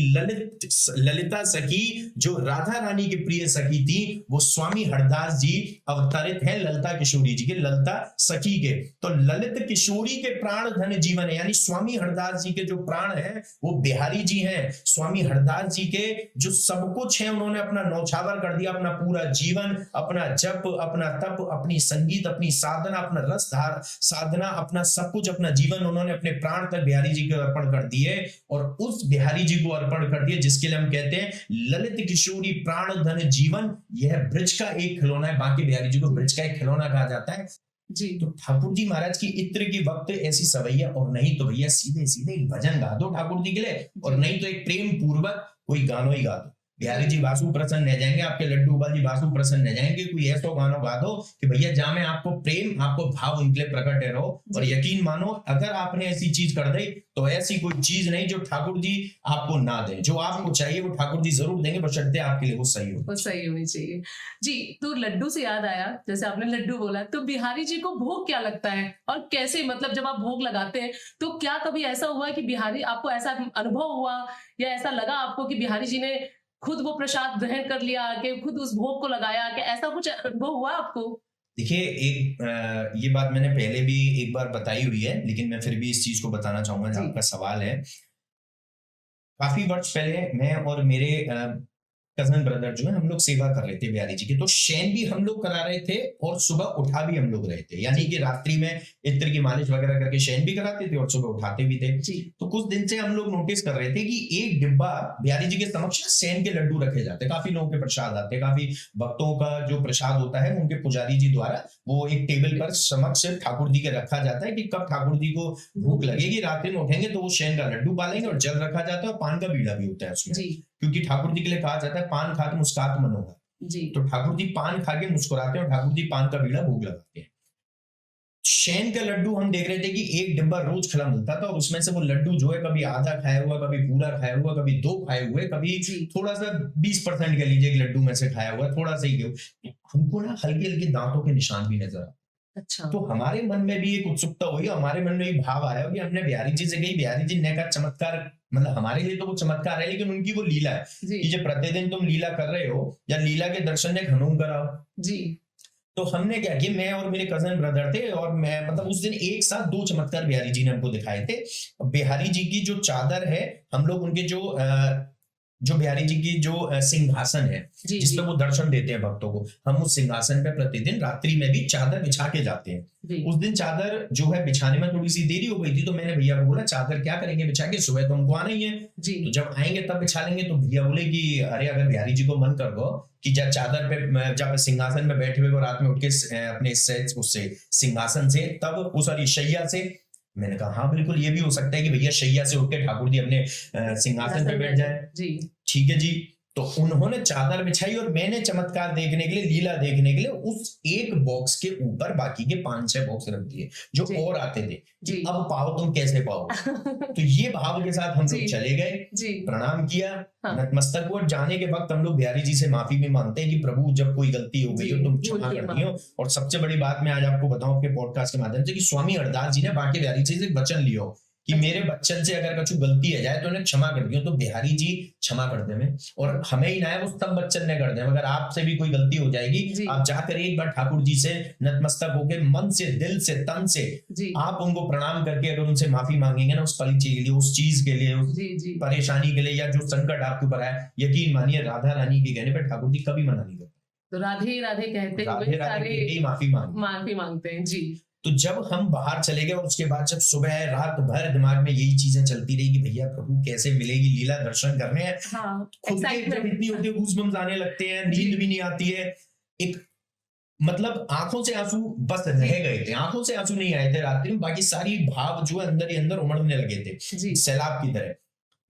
D: ललिता सखी जो राधा रानी की प्रिय सखी थी, वो स्वामी हरदास जी अवतरित हैं ललिता किशोरी जी के, ललिता सखी के। तो ललित किशोरी के प्राण धन जीवन है, यानी स्वामी हरदास जी के जो प्राण है वो बिहारी जी हैं। स्वामी हरदास जी के जो सब कुछ है, उन्होंने अपना नौछावर कर दिया, अपना पूरा जीवन, अपना जप, अपना तप, अपनी संगीत, अपनी साधना, अपना रस धार साधना, अपना सब कुछ, अपना जीवन उन्होंने अपने प्राण तक बिहारी जी को अर्पण कर दिए, और उस बिहारी जी को अर्पण कर दिए जिसके लिए हम कहते हैं ललित किशोरी प्राण धन जीवन, यह ब्रज का एक खिलौना है। बाकी बिहारी जी को ब्रज का एक खिलौना कहा जाता है
C: जी।
D: तो ठाकुर जी महाराज की इत्र की वक्त ऐसी सवैया, और नहीं तो भैया सीधे सीधे एक भजन गा दो ठाकुर जी के लिए, और नहीं तो एक प्रेम पूर्वक कोई गानो ही गा दो। बिहारी जी बासु प्रसन्न रह जाएंगे, आपके लड्डू गोपाल जी बासु प्रसन्न रह जाएंगे। कोई ऐसा गाना गा दो कि भैया जहां में आपको प्रेम, आपको भाव उनके लिए प्रकट है रहो, और यकीन मानो अगर आपने ऐसी चीज कर दी तो ऐसी कोई चीज नहीं जो ठाकुर जी आपको ना दे। जो आपको चाहिए वो ठाकुर जी जरूर देंगे, बशर्ते आपके लिए वो सही हो।
C: वो सही होनी चाहिए जी। तो लड्डू से याद आया, जैसे आपने लड्डू बोला, तो बिहारी जी को भोग क्या लगता है और कैसे, मतलब जब आप भोग लगाते हैं तो क्या कभी ऐसा हुआ है कि बिहारी, आपको ऐसा अनुभव हुआ या ऐसा लगा आपको कि बिहारी जी ने खुद वो प्रसाद ग्रहण कर लिया, कि खुद उस भोग को लगाया, कि ऐसा कुछ अनुभव हुआ आपको?
D: देखिए, ये बात मैंने पहले भी एक बार बताई हुई है, लेकिन मैं फिर भी इस चीज को बताना चाहूंगा जो आपका सवाल है। काफी वर्ष पहले मैं और मेरे कजन ब्रदर जो है, हम लोग सेवा कर रहे थे बिहारी जी की। तो शयन भी हम लोग करा रहे थे और सुबह उठा भी हम लोग रहे थे, यानी कि रात्रि में इत्र की मालिश वगैरह करके शयन भी कराते थे और सुबह उठाते भी थे। तो कुछ दिन से हम लोग नोटिस कर रहे थे कि एक डिब्बा बिहारी जी के समक्ष शयन के लड्डू रखे जाते, काफी लोगों के प्रसाद आते, काफी भक्तों का जो प्रसाद होता है उनके पुजारी जी द्वारा वो एक टेबल पर समक्ष ठाकुर जी के रखा जाता है कि कब ठाकुर जी को भूख लगेगी, रात्रि में उठेंगे तो वो शयन का लड्डू पालेंगे, और जल रखा जाता है और पान का बीड़ा भी होता है उसमें, क्योंकि ठाकुर जी के लिए कहा जाता है पान खा के मुस्कुरात मन होगा जी। तो ठाकुर जी पान खा के मुस्कुराते हैं और ठाकुर जी पान का बीड़ा भोग लगाते हैं। शयन का लड्डू हम देख रहे थे कि एक डिब्बा रोज खड़ा मिलता था, और उसमें से वो लड्डू जो है कभी आधा खाया हुआ, कभी पूरा खाया हुआ, कभी 2 खाए हुए, कभी थोड़ा सा 20% कह लीजिए लड्डू में से खाया हुआ, थोड़ा सा ही। हमको ना हल्के हल्के दांतों के निशान भी नजर आए। अच्छा। तो हमारे मन में भी एक उत्सुकता हुई, हमारे मन में एक भाव आया कि हमने बिहारी जी से कही, बिहारी जी ने का चमत्कार, मतलब हमारे लिए तो वो चमत्कार है लेकिन उनकी वो लीला है कि जब प्रतिदिन तुम लीला कर रहे हो, या लीला के दर्शन एक हनुम कराओ जी। तो हमने क्या किया, मैं और मेरे कजन ब्रदर थे, और मैं मतलब उस दिन एक साथ 2 चमत्कार बिहारी जी ने हमको दिखाए थे। बिहारी जी की जो चादर है, हम लोग उनके जो जो बिहारी जी की जो सिंहासन है
C: जी
D: जिस
C: जी
D: पे वो दर्शन देते हैं भक्तों को, हम उस सिंहासन पे प्रतिदिन रात्रि में भी चादर बिछा के जाते हैं।
C: जी
D: उस दिन चादर जो है बिछाने में थोड़ी सी देरी हो गई थी, तो मैंने भैया को बोला चादर क्या करेंगे बिछा के, सुबह तो हमको आना ही है,
C: जी
D: तो जब आएंगे तब बिछा लेंगे। तो भैया बोले कि अरे अगर बिहारी जी को मन कर दो कि जब चादर पे जब सिंहासन पे बैठे हुए को रात में उठ के अपने उससे सिंहासन से तब वो सॉरी शैया से, मैंने कहा हाँ बिल्कुल ये भी हो सकता है कि भैया शैया से उठ के ठाकुर जी अपने सिंहासन पे बैठ जाए।
C: जी
D: ठीक है जी। तो उन्होंने चादर बिछाई और मैंने चमत्कार देखने के लिए, लीला देखने के लिए उस एक बॉक्स के ऊपर बाकी के 5-6 बॉक्स रख दिए जो
C: जी।
D: और आते थे
C: जी
D: कि अब पाओ तुम कैसे पाओ। तो ये भाव के साथ हम
C: जी।
D: लोग चले गए,
C: जी
D: प्रणाम किया,
C: हाँ।
D: नतमस्तक हुआ। जाने के वक्त हम लोग बिहारी जी से माफी भी मांगते हैं कि प्रभु जब कोई गलती हो गई हो
C: जी,
D: तुम
C: भूल
D: क्षमा
C: के
D: कर दियो। और सबसे बड़ी बात मैं आज आपको बताऊं आपके पॉडकास्ट के माध्यम से कि स्वामी हरदास जी ने बाकी बिहारी जी से वचन लियो कि मेरे बच्चन से अगर कुछ गलती है जाए तो उन्हें क्षमा कर दियो। तो बिहारी जी क्षमा कर दे में, और हमें ही ना है वो सब बच्चन ने कर दे। अगर आपसे भी कोई गलती हो
C: जी।
D: जाएगी, आप जाकर एक बार ठाकुर जी से नतमस्तक होके मन से, दिल से, तन से
C: जी
D: आप उनको प्रणाम करके अगर उनसे माफी मांगेंगे ना उस पल के लिए, उस चीज के लिए, उस
C: जी जी
D: परेशानी के लिए या जो संकट आपके ऊपर आया, यकीन मानिए राधा रानी के कहने पर ठाकुर जी कभी मना नहीं करते।
C: तो राधे राधे कहते
D: राधे
C: हुए
D: राधे
C: सारे
D: कहते ही माफी मांगी।
C: माफी मांगते हैं। जी
D: तो जब हम बाहर चले गए और उसके बाद जब सुबह रात भर दिमाग में यही चीजें चलती रही कि भैया प्रभु कैसे मिलेगी, लीला दर्शन करने हैं,
C: हाँ
D: खुद के जब इतनी होती है गूज़बम्स आने लगते हैं, नींद भी नहीं आती है, एक मतलब आंखों से आंसू बस रह गए थे, आंखों से आंसू नहीं आए थे रात्रि में, बाकी सारी भाव जो है अंदर ही अंदर उमड़ने लगे थे
C: जी
D: सैलाब की तरह।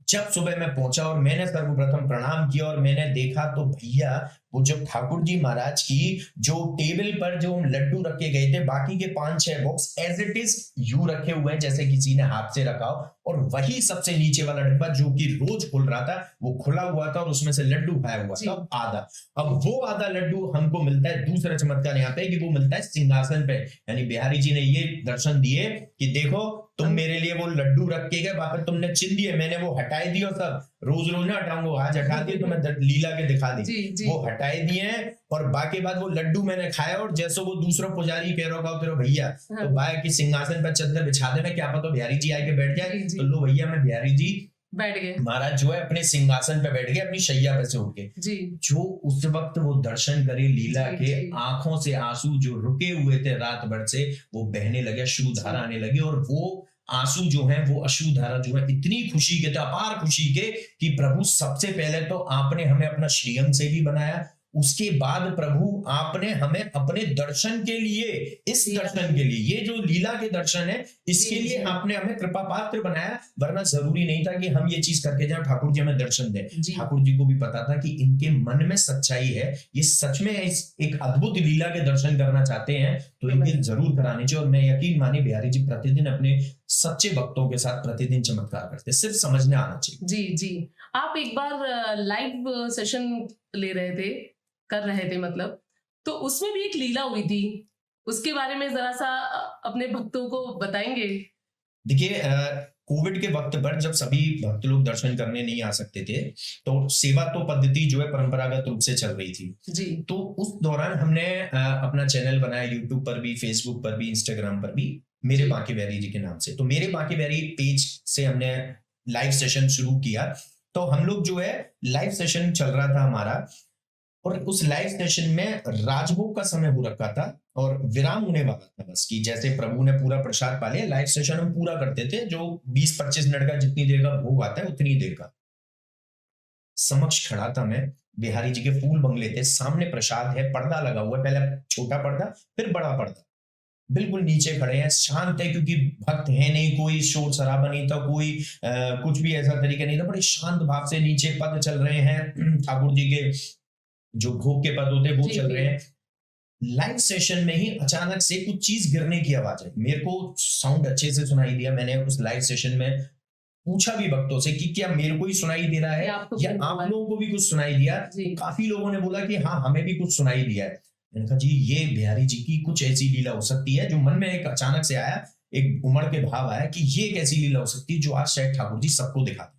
D: जब सुबह मैं पहुंचा और मैंने सर्वप्रथम प्रणाम किया और मैंने देखा तो भैया वो जब ठाकुर जी महाराज की जो टेबल पर जो लड्डू रखे गए थे, बाकी के 5-6 बॉक्स एज इट इज यू रखे हुए हैं जैसे किसी ने हाथ से रखा हो, और वही सबसे नीचे वाला डब्बा जो कि रोज खुल रहा था वो खुला हुआ था और उसमें से लड्डू खाया हुआ था आधा। अब वो आधा लड्डू हमको मिलता है, दूसरा चमत्कार यहाँ पे कि वो मिलता है सिंहासन पे। यानी बिहारी जी ने ये दर्शन दिए कि देखो तुम मेरे लिए वो लड्डू रख के गए, वापस तुमने चिन दिए, मैंने वो हटाए दिए, सब रोज रोज ना हटाऊंगा, आज हटा दिए तो मैं लीला के दिखा दी,
C: जी जी
D: वो हटाए दिए हैं। और बाकी बाद वो लड्डू मैंने खाया और जैसे वो दूसरा पुजारी कह रहा होगा तेरे भैया तो बाय की सिंहासन पर चद्दर बिछा दे, मैं क्या पता बिहारी जी आके बैठ जाए,
C: जी, जी।
D: तो लो भैया मैं बिहारी जी
C: बैठ गए
D: महाराज जो है अपने सिंहासन पे बैठ गए, अपनी शैया पे से उठ के।
C: जी
D: जो उस वक्त वो दर्शन करे लीला
C: जी,
D: के,
C: जी।
D: आंखों से आंसू जो रुके हुए थे रात भर से वो बहने लगे, अश्रु धारा आने लगी, और वो आंसू जो है वो अश्रु धारा जो है इतनी खुशी के थे, अपार खुशी के कि प्रभु सबसे पहले तो आपने हमें अपना श्रीअंग से भी बनाया, उसके बाद प्रभु आपने हमें अपने दर्शन के लिए, इस दर्शन के लिए, ये जो लीला के दर्शन है इसके लिए आपने हमें कृपा पात्र बनाया, वरना जरूरी नहीं था कि हम ये चीज करके जाए ठाकुर जी हमें दर्शन दें। ठाकुर जी को भी पता था कि इनके मन में सच्चाई है, ये सच में इस एक अद्भुत लीला के दर्शन करना चाहते हैं तो इनके जरूर कराने चाहिए। और मैं यकीन मानिए बिहारी जी प्रतिदिन अपने सच्चे भक्तों के साथ प्रतिदिन चमत्कार करते, सिर्फ समझने आना चाहिए।
C: जी जी आप एक बार लाइव सेशन ले रहे थे, कर रहे थे मतलब, तो उसमें भी एक लीला हुई थी, उसके बारे में जरा सा अपने भक्तों को बताएंगे।
D: देखिए कोविड के वक्त पर जब सभी भक्त लोग दर्शन करने नहीं आ सकते थे तो सेवा तो पद्धति जो है परंपरागत रूप से चल रही थी
C: जी।
D: तो उस दौरान हमने अपना चैनल बनाया, यूट्यूब पर भी, फेसबुक पर भी, इंस्टाग्राम पर भी, मेरे बांके बिहारी जी के नाम से। तो मेरे बांके बिहारी पेज से हमने लाइव सेशन शुरू किया। तो हम लोग जो है लाइव सेशन चल रहा था हमारा, और उस लाइव सेशन में राजभोग का समय हो रखा था और विराम होने वाला था बस, कि जैसे प्रभु ने पूरा प्रसाद पा लिया, लाइव सेशन हम पूरा करते थे जो 20-25 मिनट का जितनी देर का भोग आता है उतनी देर का। समक्ष खड़ा था मैं, बिहारी जी के फूल बंगले थे, सामने प्रसाद है, पर्दा लगा हुआ है, पहले छोटा पर्दा फिर बड़ा पर्दा, बिल्कुल नीचे खड़े हैं, शांत है क्योंकि भक्त है नहीं, कोई शोर शराबा नहीं था, कोई कुछ भी ऐसा तरीका नहीं था, बड़े शांत भाव से नीचे पद चल रहे हैं, ठाकुर जी के जो भोग के पद होते हैं वो चल रहे हैं। लाइव सेशन में ही अचानक से कुछ चीज गिरने की आवाज आई, मेरे को साउंड अच्छे से सुनाई दिया। मैंने उस लाइव सेशन में पूछा भी भक्तों से कि क्या मेरे को ही सुनाई दे रहा है या आप लोगों को भी कुछ सुनाई दिया। काफी लोगों ने बोला कि हाँ हमें भी कुछ सुनाई दिया है। मैंने कहा जी ये बिहारी जी की कुछ ऐसी लीला हो सकती है, जो मन में एक अचानक से आया, एक उमड़ के भाव आया कि ये एक ऐसी लीला हो सकती है जो आज शायद ठाकुर जी सबको दिखा दे।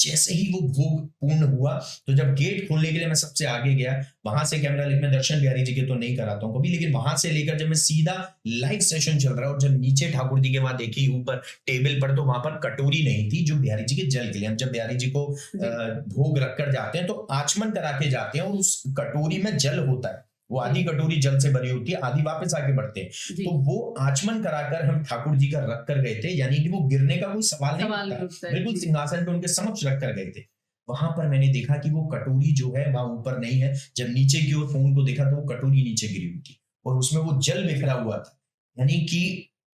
D: जैसे ही वो भोग पूर्ण हुआ, तो जब गेट खोलने के लिए मैं सबसे आगे गया, वहां से कैमरा लेके, मैं दर्शन बिहारी जी के तो नहीं कराता हूँ कभी, लेकिन वहां से लेकर जब मैं सीधा लाइव सेशन चल रहा है और जब नीचे ठाकुर जी के वहां देखी ऊपर टेबल पर, तो वहां पर कटोरी नहीं थी जो बिहारी जी के जल के लिए, हम जब बिहारी जी को भोग रखकर जाते हैं तो आचमन करा के जाते हैं और उस कटोरी में जल होता है, वो आधी कटोरी जल से भरी होती है, आधी वापस आके बढ़ते हैं, तो वो आचमन कराकर हम ठाकुर जी का रख कर गए थे, यानी कि वो गिरने का कोई सवाल नहीं उठता, बिल्कुल सिंहासन पे उनके समक्ष रख कर गए थे। वहां पर मैंने देखा कि वो कटोरी जो है वहां ऊपर नहीं है, जब नीचे की ओर फोन को देखा तो वो कटोरी नीचे गिरी हुई थी और उसमें वो जल बिखरा हुआ था, यानी कि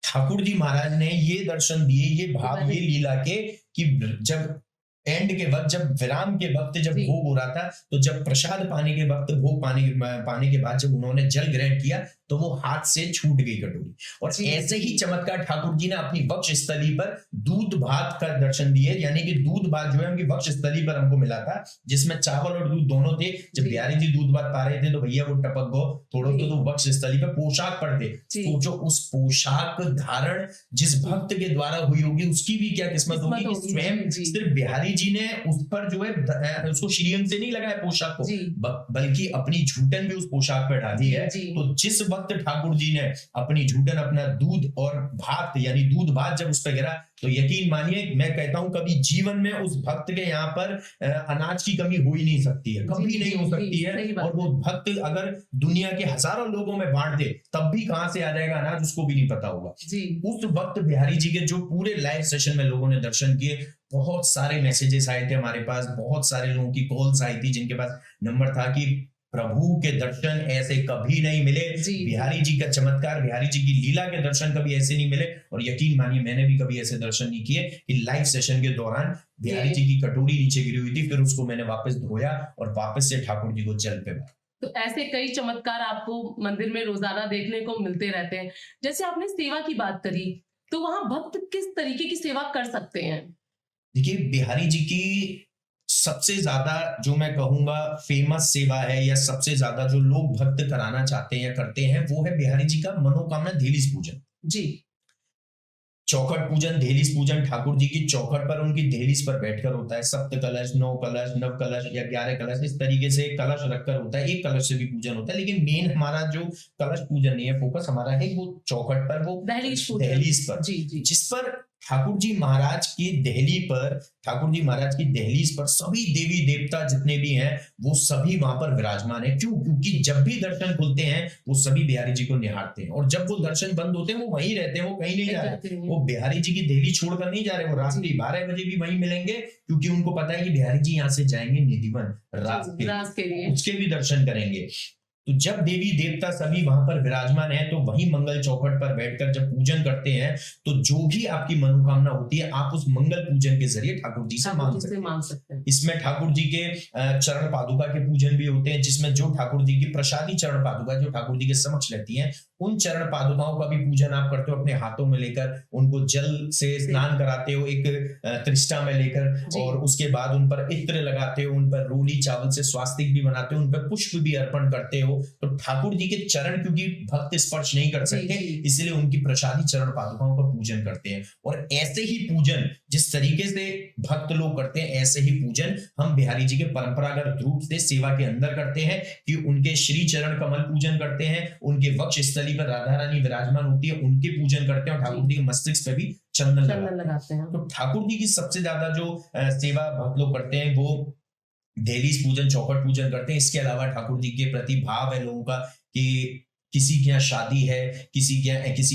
D: ठाकुर जी महाराज ने ये दर्शन दिए, ये भाव, ये लीला के, कि जब एंड के वक्त, जब विराम के वक्त, जब भोग हो रहा था, तो जब प्रसाद पाने के वक्त, भोग पाने के बाद जब उन्होंने जल ग्रहण किया तो वो हाथ से छूट गई कटोरी। और ऐसे ही चमत्कार ठाकुर जी ने अपनी वक्ष स्थली पर दूध भात का दर्शन दिए, यानी कि दूध भात जो है उनकी वक्ष स्थली पर हमको मिला था, जिसमें चावल और दूध दोनों थे। जब बिहारी जी दूध भात पा रहे थे तो भैया वो टपक गो थोड़ा तो वक्ष स्थली पर पोशाक पड़ते, तो जो उस पोशाक धारण जिस भक्त के द्वारा हुई होगी उसकी भी क्या किस्मत होगी कि स्वयं सिर्फ बिहारी जी ने उस पर जो है उसको श्रीअंग से नहीं लगाया पोशाक को, बल्कि अपनी झूठन भी उस पोशाक पर डाली है। तो जिस वक्त ठाकुर जी ने अपनी झूठन, अपना दूध और भात यानी दूध भात जब उस पर गिरा, तो यकीन मानिए, मैं कहता हूं कभी जीवन में उस भक्त के यहाँ पर अनाज की कमी हो ही नहीं सकती है, कभी नहीं हो सकती है। और वो भक्त अगर दुनिया के हजारों लोगों में बांट दे तब भी कहां से आ जाएगा अनाज उसको भी नहीं पता होगा। उस वक्त बिहारी जी के जो पूरे लाइव सेशन में लोगों ने दर्शन किए, बहुत सारे मैसेजेस आए थे हमारे पास, बहुत सारे लोगों की कॉल्स आई थी जिनके पास नंबर था कि प्रभु के दर्शन ऐसे कभी नहीं मिले, बिहारी जी का चमत्कार, बिहारी जी की लीला के दर्शन कभी ऐसे नहीं मिले। और यकीन मानिए मैंने भी कभी ऐसे दर्शन नहीं किए कि लाइव सेशन के दौरान बिहारी जी की कटोरी नीचे गिरी हुई थी, फिर उसको मैंने वापस धोया और वापस से ठाकुर जी को जल पे मारा।
C: तो ऐसे कई चमत्कार आपको मंदिर में रोजाना देखने को मिलते रहते हैं। जैसे आपने सेवा की बात करी, तो वहां भक्त किस तरीके की सेवा कर सकते हैं?
D: देखिए, बिहारी जी की सबसे ज्यादा जो मैं कहूंगा फेमस सेवा है, या सबसे ज्यादा जो लोग भक्त कराना चाहते हैं या करते हैं, वो है बिहारी जी का मनोकामना दहलीज पूजन।
C: जी,
D: चौखट पूजन, दहलीज पूजन, ठाकुर जी की चौखट पर उनकी दहलीज पर बैठकर होता है। सप्त कलश, 9 कलश, 9 कलश या 11 कलश, इस तरीके से कलश रखकर होता है। एक कलश से भी पूजन होता है, लेकिन मेन हमारा जो कलश पूजन नहीं है, फोकस हमारा है वो चौखट पर, वो दहलीज पर, जिस पर ठाकुर जी महाराज की दहली पर, ठाकुर जी महाराज की दहलीज पर सभी देवी देवता जितने भी हैं वो सभी वहां पर विराजमान है। क्यों? क्योंकि जब भी दर्शन खुलते हैं वो सभी बिहारी जी को निहारते हैं, और जब वो दर्शन बंद होते हैं वो वहीं रहते हैं, वो कहीं नहीं जा रहे, वो बिहारी जी की दहली छोड़कर नहीं जा रहे, वो रात्रि 12 बजे भी वहीं मिलेंगे, क्योंकि उनको पता है कि बिहारी जी यहाँ से जाएंगे निधिवन रात के लिए, उसके भी दर्शन करेंगे। तो जब देवी देवता सभी वहां पर विराजमान है, तो वही मंगल चौखट पर बैठकर जब पूजन करते हैं, तो जो भी आपकी मनोकामना होती है आप उस मंगल पूजन के जरिए ठाकुर जी से मांग सकते हैं। इसमें ठाकुर जी के चरण पादुका के पूजन भी होते हैं, जिसमें जो ठाकुर जी की प्रसादी चरण पादुका जो ठाकुर जी के समक्ष रहती हैं, उन चरण पादुकाओं का भी पूजन आप करते हो, अपने हाथों में लेकर उनको जल से स्नान कराते हो एक त्रिष्ठा में लेकर, और उसके बाद उन पर इत्र लगाते हो, उन पर रोली चावल से स्वास्तिक भी बनाते हो, उन पर पुष्प भी अर्पण करते हो। तो ठाकुर जी के चरण क्योंकि भक्त स्पर्श नहीं कर सकते, इसलिए उनकी प्रसादी चरण पादुकाओं का पूजन करते हैं। और ऐसे ही पूजन जिस तरीके से भक्त लोग करते हैं, ऐसे ही पूजन हम बिहारी जी के परंपरागत रूप से सेवा के अंदर करते हैं, कि उनके श्री चरण कमल पूजन करते हैं, उनके वक्ष स्थली पर राधा रानी विराजमान होती है, उनके पूजन करते हैं, और ठाकुर जी के मस्तिष्क पे भी चंदन लगाते हैं। तो ठाकुर जी की सबसे ज्यादा जो सेवा भक्त लोग करते हैं वो दहलीज पूजन, चौखट पूजन करते हैं। इसके अलावा ठाकुर जी के प्रति भाव है लोगों का कि किसी के यहाँ शादी है, किसी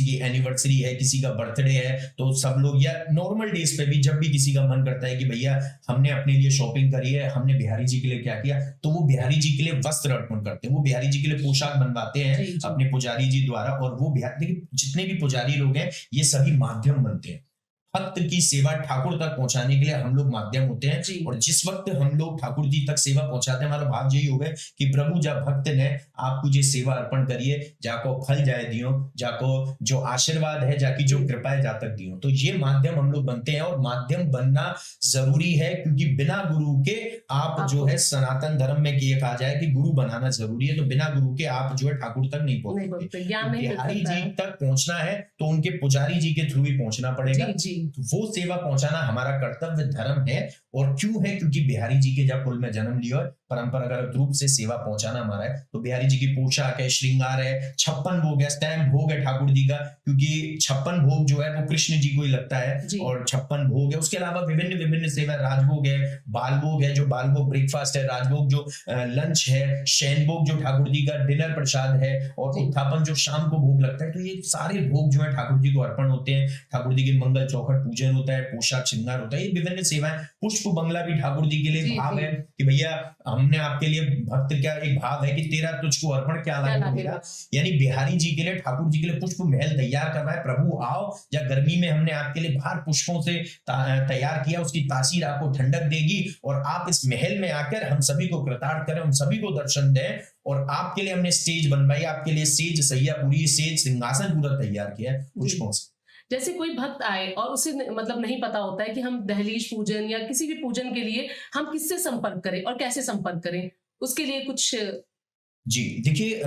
D: की एनिवर्सरी है, किसी का बर्थडे है, तो सब लोग, या नॉर्मल डेज पे भी जब भी किसी का मन करता है कि भैया हमने अपने लिए शॉपिंग करी है, हमने बिहारी जी के लिए क्या किया, तो वो बिहारी जी के लिए वस्त्र अर्पण करते हैं, वो बिहारी जी के लिए पोशाक बनवाते हैं अपने पुजारी जी द्वारा। और वो देखिए जितने भी पुजारी लोग हैं ये सभी माध्यम बनते हैं, भक्त की सेवा ठाकुर तक पहुंचाने के लिए हम लोग माध्यम होते हैं। और जिस वक्त हम लोग ठाकुर जी तक सेवा पहुंचाते हैं, हमारा भाव यही होगा कि प्रभु जब भक्त ने आपको जो सेवा अर्पण करिए, जाको फल जाए दियो, जाको जो आशीर्वाद है, जाकी जो कृपा है जातक दियो। तो ये माध्यम हम लोग बनते हैं, और माध्यम बनना जरूरी है, क्योंकि बिना गुरु के आप जो है सनातन धर्म में ये कहा जाए कि गुरु बनाना जरूरी है, तो बिना गुरु के आप जो है ठाकुर तक नहीं पहुंचते। बिहारी जी तक पहुंचना है तो उनके पुजारी जी के थ्रू ही पहुंचना पड़ेगा। तो वो सेवा पहुंचाना हमारा कर्तव्य धर्म है। और क्यों है? क्योंकि बिहारी जी के जब कुल में जन्म लिया, परंपरागत रूप से सेवा पहुंचाना हमारा है। तो बिहारी जी की पोशाक है, श्रृंगार है, 56 भोग है, स्टैम्प भोग है ठाकुर जी का, क्योंकि 56 भोग जो है वो कृष्ण जी को ही लगता है और 56 भोग है। उसके अलावा विभिन्न विभिन्न सेवा, राजभोग है, बालभोग है, जो बालभोग ब्रेकफास्ट है, राजभोग जो लंच है, शयनभोग जो ठाकुर जी का डिनर प्रसाद है, और उत्थापन जो शाम को भोग लगता है। तो ये सारे भोग जो है ठाकुर जी को अर्पण होते हैं। ठाकुर जी के मंगल चौखट पूजन होता है, पोशाक श्रृंगार होता है, ये विभिन्न सेवाएं। पुष्प बंगला भी ठाकुर जी के लिए भाव है कि भैया हमने आपके लिए, भक्त क्या एक भाव है कि तेरा तुझको अर्पण क्या लगेगा, यानी बिहारी जी के लिए, ठाकुर जी के लिए पुष्प महल तैयार कर रहा है। प्रभु आओ, या गर्मी में हमने आपके लिए बाहर पुष्पों से तैयार किया, उसकी तासीर आपको ठंडक देगी, और आप इस महल में आकर हम सभी को कृतार्थ करें, हम सभी को दर्शन दें। और आपके लिए हमने स्टेज बनवाई, आपके लिए सेज सैया पूरी, सेज सिंहासन पूरा तैयार किया है पुष्पों से।
C: जैसे कोई भक्त आए और उसे मतलब नहीं पता होता है कि हम दहलीज पूजन या किसी भी पूजन के लिए हम किससे संपर्क करें और कैसे संपर्क करें, उसके लिए कुछ।
D: जी देखिए,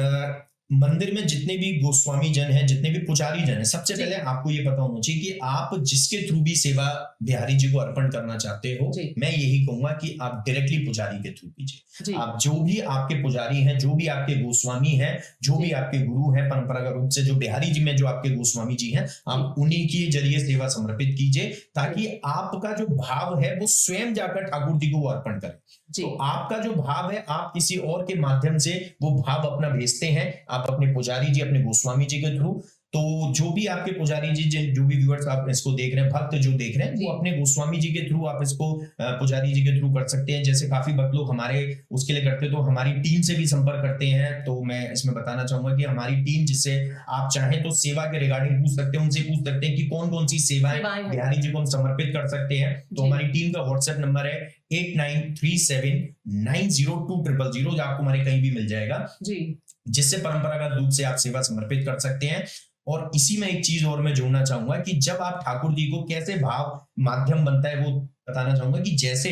D: मंदिर में जितने भी गोस्वामी जन हैं, जितने भी पुजारी जन हैं, सबसे पहले आपको ये पता होना चाहिए कि आप जिसके थ्रू भी सेवा बिहारी जी को अर्पण करना चाहते हो, मैं यही कहूंगा कि आप डायरेक्टली पुजारी के थ्रू कीजिए। आप जो भी आपके पुजारी हैं, जो भी आपके गोस्वामी हैं, जो भी आपके गुरु हैं, परंपरागत रूप से जो बिहारी जी में जो आपके गोस्वामी जी हैं, आप उन्हीं के जरिए सेवा समर्पित कीजिए, ताकि आपका जो भाव है वो स्वयं जाकर ठाकुर जी को अर्पण करें। तो आपका जो भाव है, आप किसी और के माध्यम से वो भाव अपना भेजते हैं, आप अपने पुजारी जी, अपने गोस्वामी जी के थ्रू। तो जो भी आपके पुजारी जी, जो भी व्यूअर्स आप इसको देख रहे हैं, भक्त जो देख रहे हैं, वो अपने गोस्वामी जी के थ्रू आप इसको पुजारी जी के थ्रू कर सकते हैं। जैसे काफी भक्त लोग हमारे उसके लिए करते, तो हमारी टीम से भी संपर्क करते हैं। तो मैं इसमें बताना चाहूंगा कि हमारी टीम, जिससे आप चाहें तो सेवा के रिगार्डिंग पूछ सकते हैं, उनसे पूछ सकते हैं कि कौन कौन सी सेवाएं बिहारी जी को हम समर्पित कर सकते हैं। तो हमारी टीम का व्हाट्सएप नंबर है 8937902000, जो आपको हमारे कहीं भी मिल जाएगा, जिससे परंपरागत रूप से आप सेवा समर्पित कर सकते हैं। और इसी में एक चीज और मैं जोड़ना चाहूंगा कि जब आप ठाकुर जी को कैसे भाव माध्यम बनता है वो बताना चाहूंगा। कि जैसे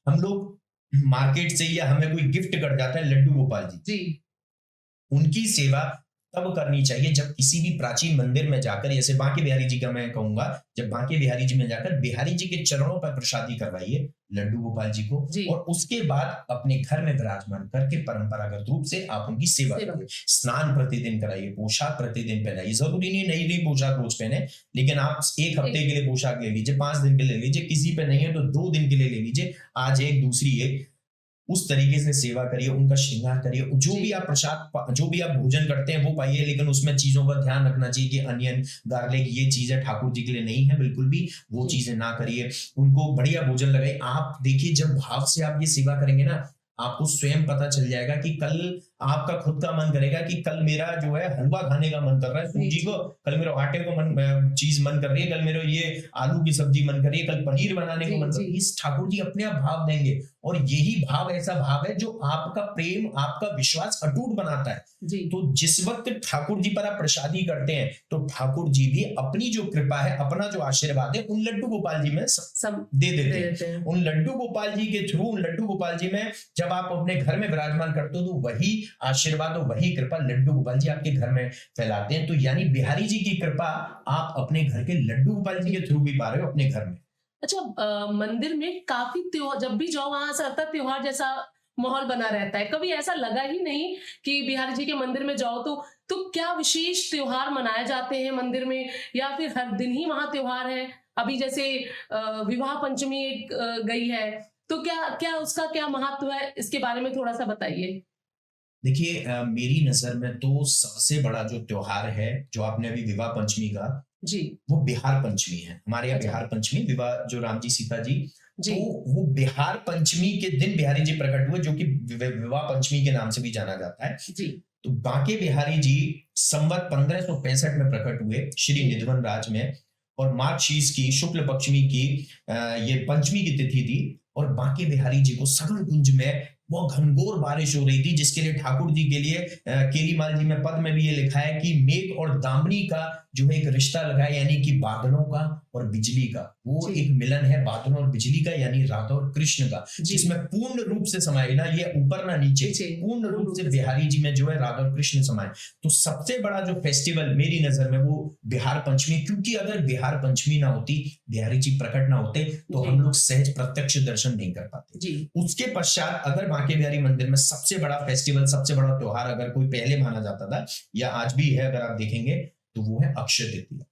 D: हम लोग मार्केट से या हमें कोई गिफ्ट कर जाता है लड्डू गोपाल जी, उनकी सेवा तब करनी चाहिए जब किसी भी प्राचीन मंदिर में जाकर, जैसे बांके बिहारी जी का मैं कहूंगा, जब बांके बिहारी जी में जाकर बिहारी जी के चरणों पर प्रसादी करवाइए लड्डू गोपाल जी को, और उसके बाद अपने घर में विराजमान करके परंपरागत रूप से आप उनकी सेवा करिए। स्नान प्रतिदिन कराइए, पोशाक प्रतिदिन पहनाइए। जरूरी नहीं नई नई पोशाक रोज पहने, लेकिन आप एक हफ्ते के लिए पोशाक ले लीजिए, 5 दिन के लिए ले लीजिए, किसी पे नहीं है तो 2 दिन के लिए ले लीजिए, आज एक दूसरी एक, उस तरीके से सेवा करिए, उनका श्रृंगार करिए। जो भी आप प्रसाद, जो भी आप भोजन करते हैं वो पाइए, लेकिन उसमें चीजों का ध्यान रखना चाहिए कि अनियन, गार्लिक, ये चीजें ठाकुर जी के लिए नहीं है, बिल्कुल भी वो चीजें ना करिए। उनको बढ़िया भोजन लगाइए। आप देखिए, जब भाव से आप ये सेवा करेंगे ना, आपको स्वयं पता चल जाएगा कि कल आपका खुद का मन करेगा कि कल मेरा जो है हलवा खाने का मन कर रहा है सूजी को, कल मेरा आटे को चीज मन कर रही है, कल मेरा ये आलू की सब्जी मन कर रही है, कल पनीर बनाने को मन कर रही है। इस ठाकुर जी अपने आप भाव देंगे, और यही भाव ऐसा भाव है जो आपका प्रेम, आपका विश्वास अटूट बनाता है। तो जिस वक्त ठाकुर जी पर आप प्रसादी करते हैं, तो ठाकुर जी भी अपनी जो कृपा है, अपना जो आशीर्वाद है, उन लड्डू गोपाल जी में दे देते हैं। उन लड्डू गोपाल जी के थ्रू, उन लड्डू गोपाल जी में जब आप अपने घर में विराजमान करते हो, तो वही आशीर्वाद और वही कृपा लड्डू गोपाल जी आपके घर में फैलाते हैं। तो यानी बिहारी जी की कृपा आप अपने घर के लड्डू गोपाल जी के थ्रू भी पा रहे हो अपने घर में।
C: अच्छा, मंदिर में काफी त्योहार, जब भी जाओ वहां ऐसा त्योहार जैसा माहौल बना रहता है। कभी ऐसा लगा ही नहीं कि बिहारी जी के मंदिर में जाओ तो क्या विशेष त्योहार मनाए जाते हैं मंदिर में, या फिर हर दिन ही वहां त्योहार है? अभी जैसे विवाह पंचमी एक गई है, तो क्या उसका क्या महत्व है, इसके बारे में थोड़ा सा बताइए।
D: देखिए, मेरी नजर में तो सबसे बड़ा जो त्योहार है, जो आपने अभी विवाह पंचमी का
C: जी,
D: वो बिहार पंचमी है। हमारे यहाँ बिहार पंचमी, विवाह जो राम जी सीता जी, तो वो बिहार पंचमी के दिन बिहारी जी प्रकट हुए, जो कि विवाह पंचमी के नाम से भी जाना जाता है जी। तो बांके बिहारी जी संवत 1565 में प्रकट हुए श्री निधवन राज में, और मार्गशीर्ष की शुक्ल पंचमी की ये पंचमी की तिथि थी। और बांके बिहारी जी को सघन कुंज में वो घनघोर बारिश हो रही थी, जिसके लिए ठाकुर जी के लिए केलीमाल जी में पद में भी ये लिखा है कि मेघ और दामनी का जो है एक रिश्ता लगा है, यानी कि बादलों का और बिजली का, वो
C: जी।
D: एक मिलन है बादलों और बिजली का, यानी राधा और कृष्ण का,
C: जी।
D: जिसमें पूर्ण रूप से समाये, ना ये ऊपर ना नीचे,
C: नीचे,
D: पूर्ण रूप से बिहारी जी में जो है राधा और कृष्ण समाये। तो सबसे बड़ा जो फेस्टिवल मेरी नजर में वो बिहार पंचमी, क्योंकि अगर बिहार पंचमी ना होती, बिहारी जी प्रकट ना होते, तो
C: जी।
D: हम लोग सहज प्रत्यक्ष दर्शन नहीं कर पाते।
C: जी।
D: उसके पश्चात अगर बांके बिहारी मंदिर में सबसे बड़ा फेस्टिवल, सबसे बड़ा त्योहार अगर कोई पहले माना जाता था या आज भी है, अगर आप देखेंगे, तो वो है अक्षय तृतीया।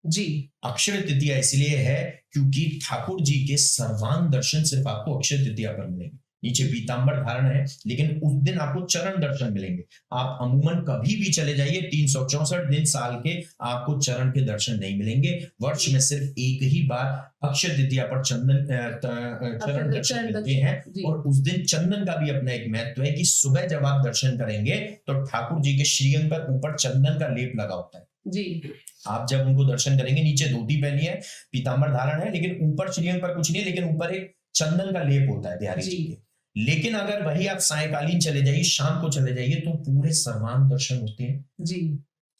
C: जी।
D: अक्षय तृतीया इसलिए है क्योंकि ठाकुर जी के सर्वांग दर्शन सिर्फ आपको अक्षय तृतीया पर मिलेंगे। नीचे पीतांबर धारण है, लेकिन उस दिन आपको चरण दर्शन मिलेंगे। आप अमूमन कभी भी चले जाइए, 364 दिन साल के आपको चरण के दर्शन नहीं मिलेंगे। वर्ष में सिर्फ एक ही बार अक्षय तृतीया पर चरण दर्शन मिलते हैं। और उस दिन चंदन का भी अपना एक महत्व है कि सुबह जब आप दर्शन करेंगे तो ठाकुर जी के श्रीअंग पर ऊपर चंदन का लेप लगा होता है।
C: जी।
D: आप जब उनको दर्शन करेंगे, नीचे धोती पहनी है, पीतांबर धारण है, लेकिन ऊपर श्रीअंग पर कुछ नहीं है, लेकिन ऊपर एक चंदन का लेप होता है बिहारी जी के। लेकिन अगर वही आप सायकालीन चले जाइए, शाम को चले जाइए, तो पूरे सर्वांग दर्शन होते हैं,
C: जी।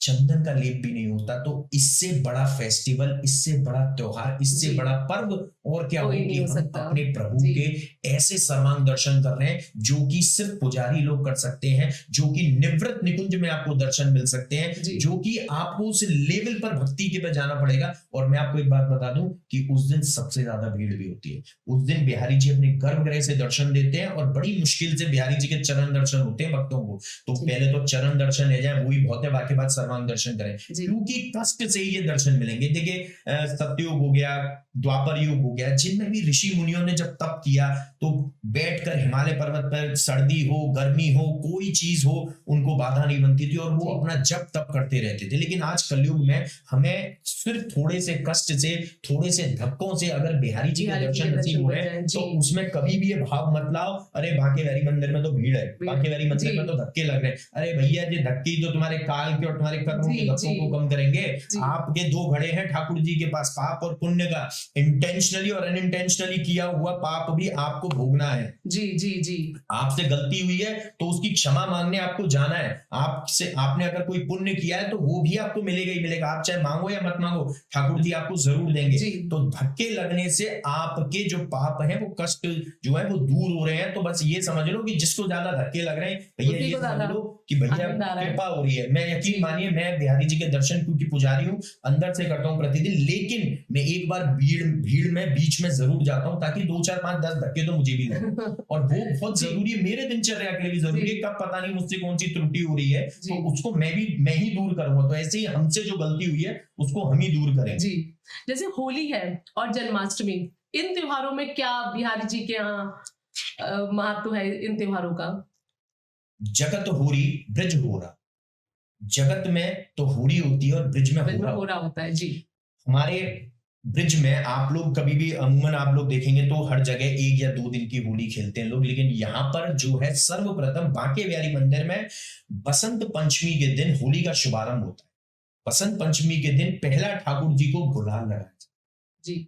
D: चंदन का लेप भी नहीं होता। तो इससे बड़ा फेस्टिवल, इससे बड़ा त्योहार, इससे
C: जी।
D: बड़ा पर्व और क्या हो
C: कोई
D: कि
C: नहीं हो
D: हम
C: सकता।
D: अपने प्रभु
C: जी।
D: के ऐसे सर्वांग दर्शन कर रहे हैं जो कि सिर्फ पुजारी लोग कर सकते हैं, जो कि निवृत्त निकुंज में आपको दर्शन मिल सकते हैं,
C: जी।
D: जो कि आपको उस लेवल पर भक्ति के पे जाना पड़ेगा। और मैं आपको एक बात बता दूं कि उस दिन सबसे ज्यादा भीड़ भी होती है। उस दिन बिहारी जी अपने गर्भगृह से दर्शन देते हैं और बड़ी मुश्किल से बिहारी जी के चरण दर्शन होते हैं भक्तों को। तो
C: जी।
D: पहले तो चरण दर्शन ले जाए, वही बहुत है, बाकी बात सर्वांग दर्शन करें,
C: जी।
D: क्योंकि कष्ट से ही ये दर्शन मिलेंगे। देखिए सतयुग हो गया, द्वापर युग हो गया, जिनमें भी ऋषि मुनियों ने जब तप किया तो बैठकर हिमालय पर्वत पर, सर्दी हो गर्मी हो कोई चीज हो, उनको बाधा नहीं बनती थी और वो अपना जप तप करते रहते थे। लेकिन आज कलयुग में हमें सिर्फ थोड़े से कष्ट से, थोड़े से धक्कों से अगर बिहारी जी के दर्शन नसीब हुए तो उसमें कभी भी ये भाव मत लाओ, अरे बांके बिहारी मंदिर में तो भीड़ है, बांके बिहारी मंदिर में तो धक्के लग रहे हैं। अरे भैया, ये धक्के तो तुम्हारे काल के और तुम्हारे कर्मों के धक्कों को कम करेंगे। आपके दो घड़े हैं ठाकुर जी के पास, पाप और पुण्य का। इंटेंशनली और अनइंटेंशनली किया हुआ पाप भी आपको भोगना है।
C: जी। जी। जी।
D: आपसे गलती हुई है तो उसकी क्षमा मांगने आपको जाना है। आपने अगर कोई पुण्य किया है तो वो भी आपको मिलेगा ही मिलेगा। आप चाहे मांगो या मत मांगो, ठाकुर जी आपको जरूर देंगे। तो धक्के लगने से आपके जो पाप हैं, वो कष्ट जो है वो दूर हो रहे हैं। तो बस ये समझ लो कि जिसको ज्यादा धक्के लग रहे हैं, भैया ये समझ लो कि भैया कृपा हो रही है। मैं यकीन मानिए, मैं बिहारी जी के दर्शन क्योंकि पुजारी हूँ, अंदर से करता हूँ प्रतिदिन, लेकिन मैं एक बार भीड़ में बीच में जरूर जाता हूँ, ताकि 2 4 5 10 धक्के तो मुझे भी लगे। और वो बहुत जरूरी है, मेरे दिनचर्या के लिए भी जरूरी है। कब पता नहीं मुझसे कौन सी त्रुटि हो रही है, तो उसको मैं ही दूर करूंगा। तो ऐसे ही हमसे जो गलती हुई है उसको हम ही दूर करें।
C: जी। जैसे होली है और जन्माष्टमी, इन त्योहारों में क्या बिहारी जी के यहाँ महत्व है इन त्योहारों का?
D: जगत होरी ब्रज होरा, जगत में तो होरी होती है और ब्रज में होरा
C: होता है। जी।
D: हमारे ब्रिज में आप लोग कभी भी अमूमन आप लोग देखेंगे तो हर जगह 1 या 2 दिन की होली खेलते हैं लोग, लेकिन यहाँ पर जो है सर्वप्रथम बांके बिहारी मंदिर में बसंत पंचमी के दिन होली का शुभारंभ होता है। बसंत पंचमी के दिन पहला ठाकुर जी को गुलाल लगाया जाता है।
C: जी।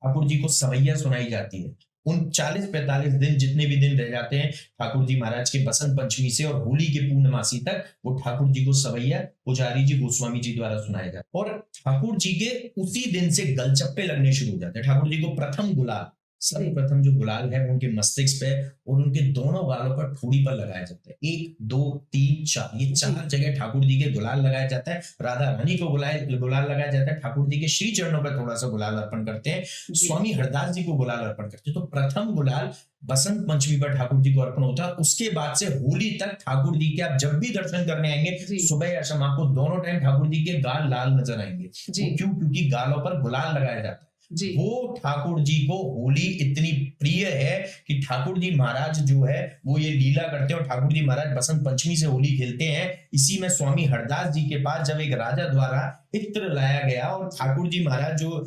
D: ठाकुर जी को सवैया सुनाई जाती है। उन 40-45 दिन जितने भी दिन रह जाते हैं ठाकुर जी महाराज के बसंत पंचमी से और होली के पूर्णमासी तक, वो ठाकुर जी को सवैया पुजारी जी गोस्वामी जी द्वारा सुनाया जाता है। और ठाकुर जी के उसी दिन से गलचप्पे लगने शुरू हो जाते हैं। ठाकुर जी को प्रथम गुलाल, सर्वप्रथम जो गुलाल है वो उनके मस्तिष्क पे और उनके दोनों गालों पर ठोड़ी पर लगाया जाता है। 1 2 3 4, ये 4 जगह ठाकुर जी के गुलाल लगाया जाता है। राधा रानी को गुलाल लगाया जाता है। ठाकुर जी के श्री चरणों पर थोड़ा सा गुलाल अर्पण करते हैं। स्वामी हरदास जी को गुलाल अर्पण करते हैं। तो प्रथम गुलाल बसंत पंचमी पर ठाकुर जी को अर्पण होता है। उसके बाद से होली तक ठाकुर जी के आप जब भी दर्शन करने आएंगे, सुबह या शाम, आपको दोनों टाइम ठाकुर जी के गाल लाल नजर आएंगे। क्यों? क्योंकि गालों पर गुलाल लगाया जाता है। वो ठाकुर जी को होली इतनी प्रिय है कि ठाकुर जी महाराज जो है वो ये लीला करते हैं और ठाकुर जी महाराज बसंत पंचमी से होली खेलते हैं। इसी में स्वामी हरदास जी के पास जब एक राजा द्वारा इत्र लाया गया और ठाकुर जी महाराज जो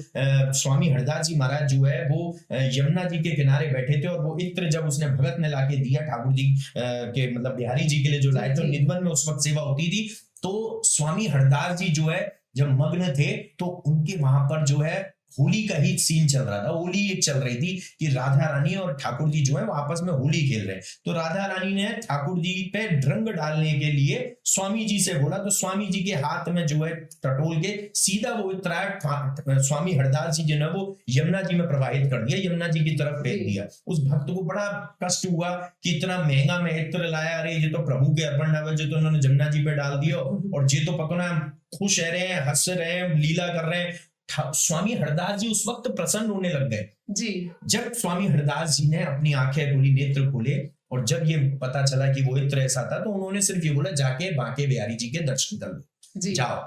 D: स्वामी हरदास जी महाराज जो है वो यमुना जी के किनारे बैठे थे और वो इत्र जब उसने भगत ने लाके दिया ठाकुर जी के, मतलब बिहारी जी के लिए जो लाए थे, निधवन में उस वक्त सेवा होती थी, तो स्वामी हरदास जी जो है जब मग्न थे तो उनके वहां पर जो है होली का ही सीन चल रहा था। होली एक चल रही थी कि राधा रानी और ठाकुर जी जो है वो आपस में होली खेल रहे हैं। तो राधा रानी ने ठाकुर जी पे रंग डालने के लिए स्वामी जी से बोला, तो स्वामी जी के हाथ में जो है टटोल के सीधा वो इत्र स्वामी हरदास जी ने वो यमुना जी में प्रवाहित कर दिया, यमुना जी की तरफ फेंक दिया। उस भक्त को बड़ा कष्ट हुआ कि इतना महंगा मैं इत्र लाया, अरे ये तो प्रभु के अर्पण है, जो तो उन्होंने यमुना जी पे डाल दिया, और ये तो पकना खुश रह रहे हैं, हंस रहे हैं, लीला कर रहे हैं। स्वामी हरदास जी उस वक्त प्रसन्न होने लग गए
C: जी।
D: जब स्वामी हरदास जी ने अपनी आंखें खोली, नेत्र खोले, और जब ये पता चला कि वो इत्र ऐसा था, तो उन्होंने सिर्फ ये बोला, जाके बांके बिहारी जी के दर्शन कर लो, जाओ।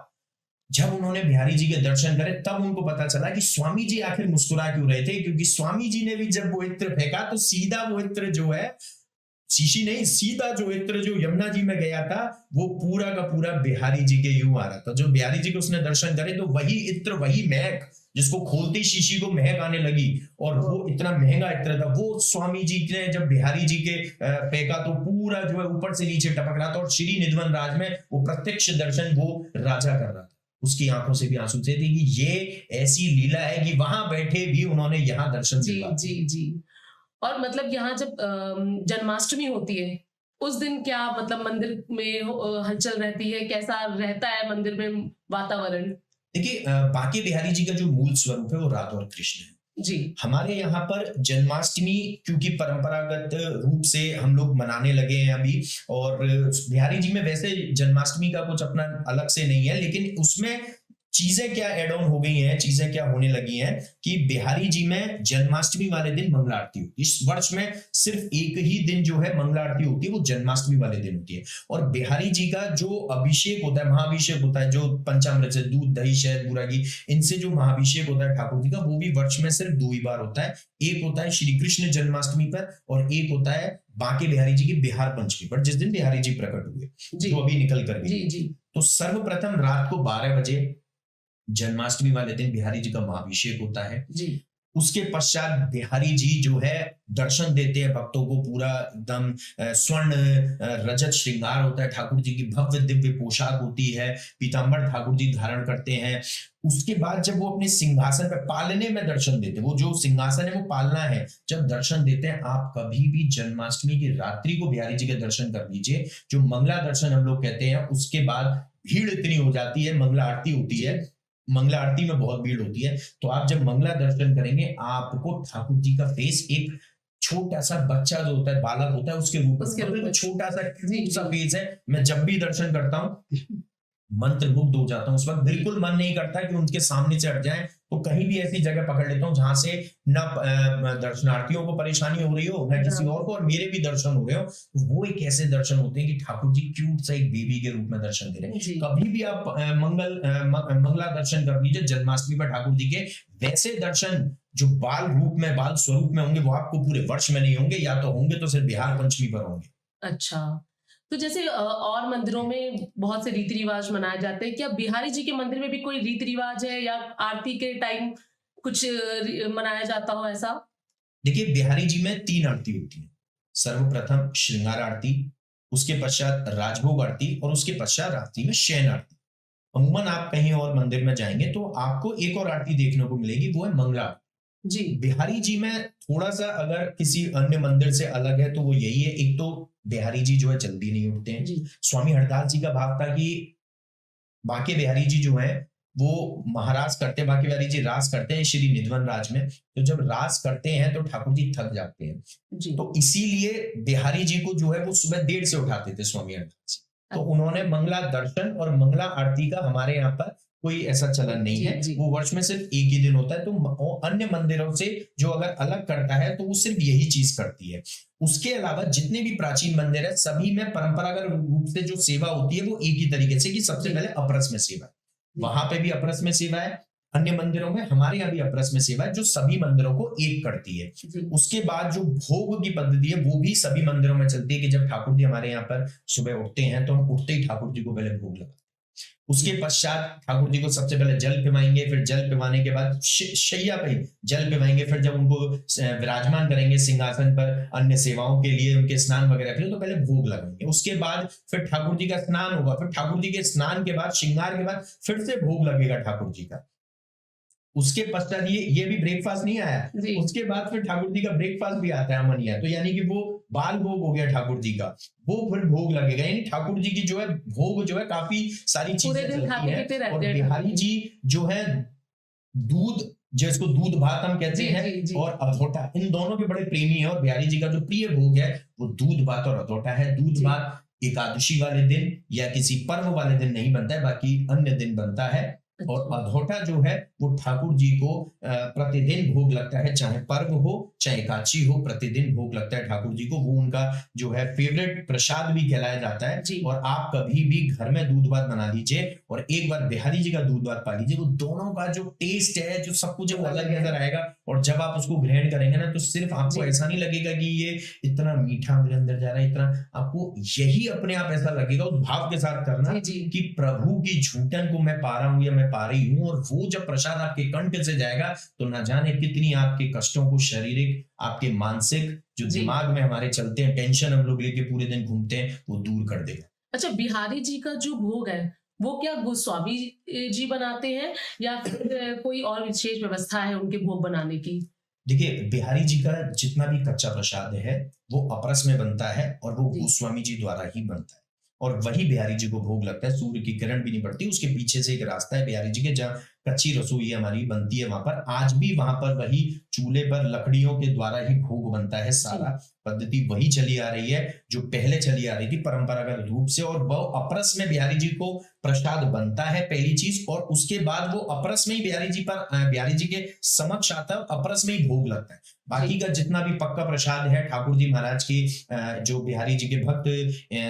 D: जब उन्होंने बिहारी जी के दर्शन करे तब उनको पता चला कि स्वामी जी आखिर मुस्कुरा क्यों रहे थे, क्योंकि स्वामी जी ने भी जब वो इत्र फेंका तो सीधा वो इत्र जो है, शीशी नहीं, सीधा जो इत्र जो यमुना जी में गया था वो पूरा का पूरा बिहारी जी के यूं आ रहा था। जो बिहारी जी के उसने दर्शन करे तो वही इत्र, वही महक, जिसको खोलते शीशी को महक आने लगी, और वो इतना महंगा इत्र था, वो स्वामी जी ने जब बिहारी जी के फेंका तो पूरा जो है ऊपर से नीचे टपक रहा था। और श्री निधवन राज में वो प्रत्यक्ष दर्शन वो राजा कर रहा था, उसकी आंखों से भी आंसू थे कि ये ऐसी लीला है कि वहां बैठे भी उन्होंने यहाँ दर्शन दिया।
C: जी जी। और मतलब यहाँ जब जन्माष्टमी होती है उस दिन क्या मतलब मंदिर में हलचल रहती है, कैसा रहता है मंदिर में वातावरण?
D: देखिए, बांके बिहारी जी का जो मूल स्वरूप है वो राधा और कृष्ण है
C: जी।
D: हमारे यहाँ पर जन्माष्टमी क्योंकि परंपरागत रूप से हम लोग मनाने लगे हैं अभी, और बिहारी जी में वैसे जन्माष्टमी का कुछ अपना अलग से नहीं है, लेकिन उसमें चीजें क्या एड ऑन हो गई हैं, चीजें क्या होने लगी हैं कि बिहारी जी में जन्माष्टमी वाले दिन मंगला आरती होती है। इस वर्ष में सिर्फ एक ही दिन जो है मंगला आरती होती है, वो जन्माष्टमी वाले दिन होती है। और बिहारी जी का जो अभिषेक होता है, महाअभिषेक होता है, जो पंचामृत से दूध दही शहद बुरागी इनसे जो महाअभिषेक होता है ठाकुर जी का, वो भी वर्ष में सिर्फ 2 ही बार होता है। एक होता है श्री कृष्ण जन्माष्टमी पर, और एक होता है बांके बिहारी जी की बिहार पंचमी पर, जिस दिन बिहारी जी प्रकट हुए, जो अभी निकल कर गई। तो सर्वप्रथम रात को 12 बजे जन्माष्टमी वाले दिन बिहारी जी का महाअभिषेक होता है
C: जी।
D: उसके पश्चात बिहारी जी जो है दर्शन देते हैं भक्तों को, पूरा एकदम स्वर्ण रजत श्रृंगार होता है, ठाकुर जी की भव्य दिव्य पोशाक होती है, पीतांबर ठाकुर जी धारण करते हैं। उसके बाद जब वो अपने सिंहासन पे पालने में दर्शन देते हैं, वो जो सिंहासन है वो पालना है, जब दर्शन देते हैं, आप कभी भी जन्माष्टमी की रात्रि को बिहारी जी के दर्शन कर लीजिए, जो मंगला दर्शन हम लोग कहते हैं। उसके बाद भीड़ इतनी हो जाती है, मंगला आरती होती है, मंगला आरती में बहुत भीड़ होती है, तो आप जब मंगला दर्शन करेंगे आपको ठाकुर जी का फेस एक छोटा सा बच्चा जो होता है, बालक होता है, उसके रूप में छोटा सा फेस है। मैं जब भी दर्शन करता हूँ मंत्र मुग्ध हो जाता हूँ, उस वक्त बिल्कुल मन नहीं करता कि उनके सामने से हट जाए, तो कहीं भी ऐसी जगह पकड़ लेता हूँ जहां से न दर्शनार्थियों को परेशानी हो रही हो, न किसी और को, और मेरे भी दर्शन हो रहे हो। तो वो एक ऐसे दर्शन होते हैं कि ठाकुर जी क्यूट सा एक बेबी के रूप में दर्शन दे रहे हैं। कभी भी आप मंगला दर्शन कर लीजिए जन्माष्टमी पर ठाकुर जी के, वैसे दर्शन जो बाल रूप में, बाल स्वरूप में होंगे, वो आपको पूरे वर्ष में नहीं होंगे, या तो होंगे तो सिर्फ बिहार पंचमी पर होंगे।
C: अच्छा, तो जैसे और मंदिरों में बहुत से रीति रिवाज मनाए जाते हैं, क्या बिहारी जी के मंदिर में भी कोई रीति रिवाज है या आरती के टाइम कुछ मनाया जाता हो ऐसा?
D: देखिए, बिहारी जी में 3 आरती होती है। सर्वप्रथम श्रृंगार आरती, उसके पश्चात राजभोग आरती, और उसके पश्चात रात्रि में शयन आरती। अमूमन आप कहीं और मंदिर में जाएंगे तो आपको एक और आरती देखने को मिलेगी, वो है मंगला आरती
C: जी।
D: बिहारी जी में थोड़ा सा अगर किसी अन्य मंदिर से अलग है तो वो यही है, एक तो बिहारी जी जो है जल्दी नहीं उठते हैं। स्वामी हरदास जी का भाव था कि बांके बिहारी जी जो है वो महाराज करते हैं, बांके बिहारी जी राज करते हैं श्री निधवन राज में, तो जब राज करते हैं तो ठाकुर जी थक जाते हैं जी। तो इसीलिए बिहारी जी को जो है वो सुबह देर से उठाते थे स्वामी हरदास जी, तो उन्होंने मंगला दर्शन और मंगला आरती का हमारे यहाँ पर कोई ऐसा चलन नहीं है, वो वर्ष में सिर्फ एक ही दिन होता है। तो अन्य मंदिरों से जो अगर अलग करता है तो वो सिर्फ यही चीज करती है। उसके अलावा जितने भी प्राचीन मंदिर है सभी में परंपरागत रूप से जो सेवा होती है वो एक ही तरीके से, कि सबसे पहले अपरस में सेवा है, वहां पे भी अपरस में सेवा है, अन्य मंदिरों में, हमारे यहाँ भी अपरस में सेवा है, जो सभी मंदिरों को एक करती है। उसके बाद जो भोग की पद्धति है वो भी सभी मंदिरों में चलती है, कि जब ठाकुर जी हमारे यहाँ पर सुबह उठते हैं तो हम उठते ही ठाकुर जी को पहले भोग लगाते हैं। उसके पश्चात ठाकुर जी को सबसे पहले जल पिवाएंगे, फिर जल पिवाने के बाद शैया पे जल पिवाएंगे, फिर जब उनको विराजमान करेंगे सिंहासन पर अन्य सेवाओं के लिए, उनके स्नान वगैरह के लिए, तो पहले भोग लगाएंगे। उसके बाद फिर ठाकुर जी का स्नान होगा, फिर ठाकुर जी के स्नान के बाद, श्रृंगार के बाद फिर से भोग लगेगा ठाकुर जी का। उसके पश्चात ये भी ब्रेकफास्ट नहीं आया,
C: जी
D: उसके बाद फिर ठाकुर जी का ब्रेकफास्ट भी आता है अमनिया, तो यानी कि वो बाल भोग हो गया ठाकुर जी का, वो फिर भोग लगेगा। यानी ठाकुर जी की जो है भोग जो है काफी सारी
C: पूरे
D: चीजें
C: दिन
D: चलती
C: खाते
D: है।
C: पीते
D: और
C: रहते हैं
D: बिहारी जी जो है दूध, जिसको दूध भात हम कहते
C: जी
D: हैं,
C: जी जी
D: और अधोटा, इन दोनों के बड़े प्रेमी है। और बिहारी जी का जो प्रिय भोग है वो दूध भात और अधोटा है। दूध
C: जी
D: भात एकादशी वाले दिन या किसी पर्व वाले दिन नहीं बनता है, बाकी अन्य दिन बनता है। और
C: अच्छा
D: अधोटा जो है वो ठाकुर जी को प्रतिदिन भोग लगता है, चाहे पर्व हो चाहे एकादशी हो, प्रतिदिन भोग लगता है ठाकुर जी को। वो उनका जो है फेवरेट प्रसाद भी कहलाया जाता है।
C: जी
D: और आप कभी भी घर में दूध भात बना लीजिए और एक बार बिहारी जी का दूध भात पा लीजिए, वो दोनों का जो टेस्ट है, जो सब कुछ है, वो अलग नजर आएगा। और जब आप उसको ग्रहण करेंगे ना, तो सिर्फ आपको
C: जी
D: ऐसा नहीं लगेगा कि ये इतना मीठा मेरे अंदर जा रहा है, इतना, आपको यही अपने आप ऐसा लगेगा उस भाव के साथ करना
C: जी जी
D: कि प्रभु की झूठन को मैं पा रहा हूं या मैं पा रही हूं। और वो जब प्रसाद आपके कंठ से जाएगा तो ना जाने कितनी आपके कष्टों को, शारीरिक, आपके मानसिक, जो
C: जी
D: दिमाग में हमारे चलते हैं, टेंशन हम लोग लेके पूरे दिन घूमते हैं, वो दूर कर देगा।
C: अच्छा, बिहारी जी का जो भोग है वो क्या गोस्वामी जी बनाते हैं या फिर कोई और विशेष व्यवस्था है उनके भोग बनाने की?
D: देखिए, बिहारी जी का जितना भी कच्चा प्रसाद है वो अपरस में बनता है और वो
C: जी
D: गोस्वामी जी द्वारा ही बनता है, और वही बिहारी जी को भोग लगता है। सूर्य की किरण भी नहीं पड़ती, उसके पीछे से एक रास्ता है बिहारी जी के, जहाँ कच्ची रसोई हमारी बनती है। वहां पर आज भी वहां पर वही चूल्हे पर लकड़ियों के द्वारा ही भोग बनता है। सारा पद्धति वही चली आ रही है जो पहले चली आ रही थी परंपरागत रूप से। और वो अपरस में बिहारी जी को प्रसाद बनता है, पहली चीज। और उसके बाद वो अपरस में ही बिहारी जी के समक्ष आता है, अपरस में ही भोग लगता है। बाकी का जितना भी पक्का प्रसाद है ठाकुर जी महाराज की, जो बिहारी जी के भक्त,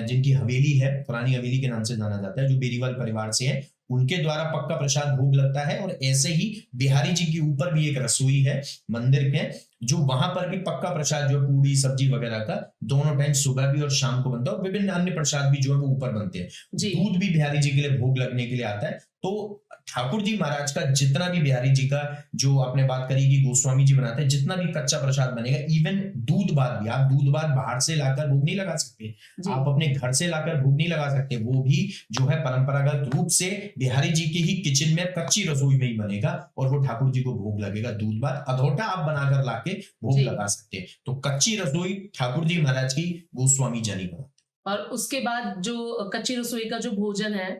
D: जिनकी हवेली है, पुरानी हवेली के नाम से जाना जाता है, जो बेरीवाल परिवार से है, उनके द्वारा पक्का प्रसाद भोग लगता है। और ऐसे ही बिहारी जी के ऊपर भी एक रसोई है मंदिर के, जो वहां पर भी पक्का प्रसाद, जो पूड़ी सब्जी वगैरह का दोनों टाइम सुबह भी और शाम को बनता है। और विभिन्न अन्य प्रसाद भी जो है वो ऊपर बनते हैं।
C: जी
D: दूध भी बिहारी जी के लिए भोग लगने के लिए आता है। तो ठाकुर जी महाराज का जितना भी, बिहारी जी का जो आपने बात करी कि गोस्वामी जी बनाते हैं, जितना भी कच्चा प्रसाद बनेगा, इवन दूध भात भी, आप दूध भात बाहर से लाकर भोग नहीं लगा सकते,
C: जी
D: आप अपने घर से लाकर भोग नहीं लगा सकते। वो भी जो है परंपरागत रूप से बिहारी जी के ही किचन में कच्ची रसोई में ही बनेगा और वो ठाकुर जी को भोग लगेगा। दूध भात, अधोटा आप बनाकर लाके भोग
C: जी
D: लगा सकते हैं। तो कच्ची रसोई ठाकुर जी महाराज की गोस्वामी जनी बनाते हैं।
C: और उसके बाद जो कच्ची रसोई का जो भोजन है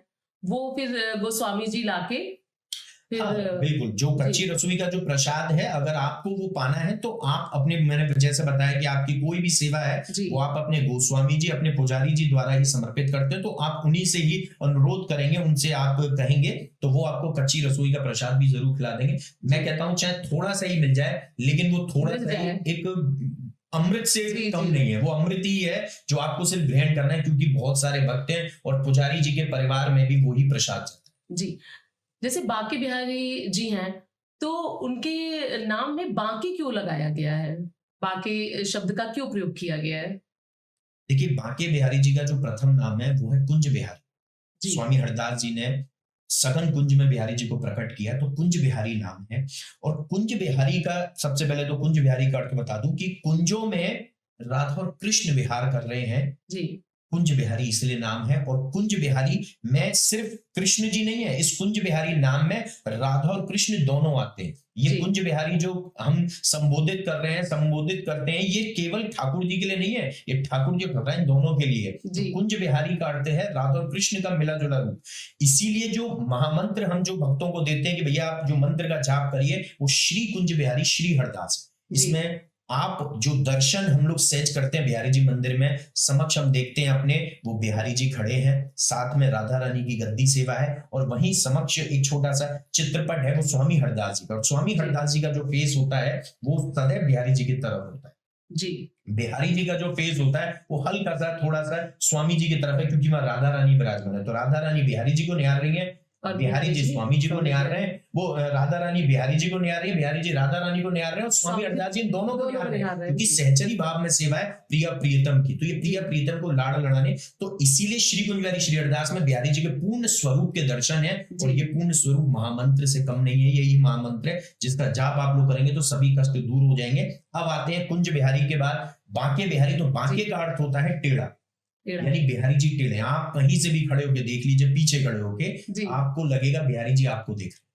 C: वो फिर गोस्वामी जी लाके फिर
D: हाँ, बिल्कुल। जो कच्ची रसोई का जो प्रसाद है, अगर आपको वो पाना है तो आप अपने, मैंने जैसे बताया कि आपकी कोई भी सेवा है
C: जी
D: वो आप अपने गोस्वामी जी, अपने पुजारी जी द्वारा ही समर्पित करते हैं। तो आप उन्हीं से ही अनुरोध करेंगे, उनसे आप कहेंगे तो वो आपको कच्ची रसोई का प्रसाद भी जरूर खिला देंगे। मैं कहता हूँ चाहे थोड़ा सा ही मिल जाए, लेकिन वो थोड़ा
C: मिल
D: सा ही
C: जाए।
D: एक अमृत से
C: जी,
D: कम
C: जी।
D: नहीं है, वो अमृत ही है जो आपको सिर्फ ग्रहण करना है, क्योंकि बहुत सारे भक्त हैं और पुजारी जी के परिवार में भी वही प्रसाद चलता है।
C: जी, जैसे बांके बिहारी जी हैं तो उनके नाम में बांके क्यों लगाया गया है? बांके शब्द का क्यों प्रयोग किया गया है?
D: देखिए, बांके बिहारी जी का जो प्रथम नाम है वो है कुंज बिहारी।
C: जी
D: स्वामी हरदास जी ने सघन कुंज में बिहारी जी को प्रकट किया, तो कुंज बिहारी नाम है। और कुंज बिहारी का, सबसे पहले तो कुंज बिहारी का अर्थ बता दूं कि कुंजों में राधा और कृष्ण विहार कर रहे हैं,
C: जी
D: कुंज बिहारी इसलिए नाम है। और कुंज बिहारी में सिर्फ कृष्ण जी नहीं है, इस कुंज बिहारी नाम में राधा और कृष्ण दोनों आते हैं। ये
C: जी।
D: कुंज बिहारी जो हम संबोधित कर रहे हैं, संबोधित करते हैं, ये केवल ठाकुर जी के लिए नहीं है, ये ठाकुर जी और भगवान दोनों के लिए है।
C: जी।
D: तो कुंज बिहारी का अर्थ है राधा और कृष्ण का मिला जुला रूप। इसीलिए जो महामंत्र हम जो भक्तों को देते हैं कि भैया आप जो मंत्र का जाप करिए, वो श्री कुंज बिहारी श्री हरदास है।
C: जी।
D: इसमें आप जो दर्शन हम लोग सहज करते हैं बिहारी जी मंदिर में, समक्ष हम देखते हैं अपने, वो बिहारी जी खड़े हैं, साथ में राधा रानी की गद्दी सेवा है, और वहीं समक्ष एक छोटा सा चित्रपट है, वो स्वामी हरदास जी का। और स्वामी हरदास जी का जो फेस होता है वो सदैव बिहारी जी की तरफ होता है।
C: जी
D: बिहारी जी का जो फेस होता है वो हल्का सा, थोड़ा सा स्वामी जी की तरफ है, क्योंकि वहां राधा रानी विराजमान है। तो राधा रानी बिहारी जी को निहार रही है,
C: और
D: बिहारी जी स्वामी जी को निहार रहे हैं, वो राधा रानी बिहारी जी को निहार रही है, बिहारी जी राधा रानी को निहार रहे हैं, और स्वामी हरदास जी दोनों को निहार रहे हैं, क्योंकि सहचरी भाव में सेवा है प्रिया प्रियतम की। तो ये प्रिया प्रियतम को लाड़ लड़ाने, तो इसीलिए श्री कुंज बिहारी श्री हरदास में बिहारी जी के पूर्ण स्वरूप के दर्शन है। और ये पूर्ण स्वरूप महामंत्र से कम नहीं है, यही महामंत्र है जिसका जाप आप लोग करेंगे तो सभी कष्ट दूर हो जाएंगे। अब आते हैं कुंज बिहारी के बाद बांके बिहारी। तो बांके का अर्थ होता है टेढ़ा, यानी बिहारी जी टेढ़े। आप कहीं से भी खड़े होके देख लीजिए, पीछे खड़े होके
C: जी
D: आपको लगेगा बिहारी जी आपको देख रहे हैं।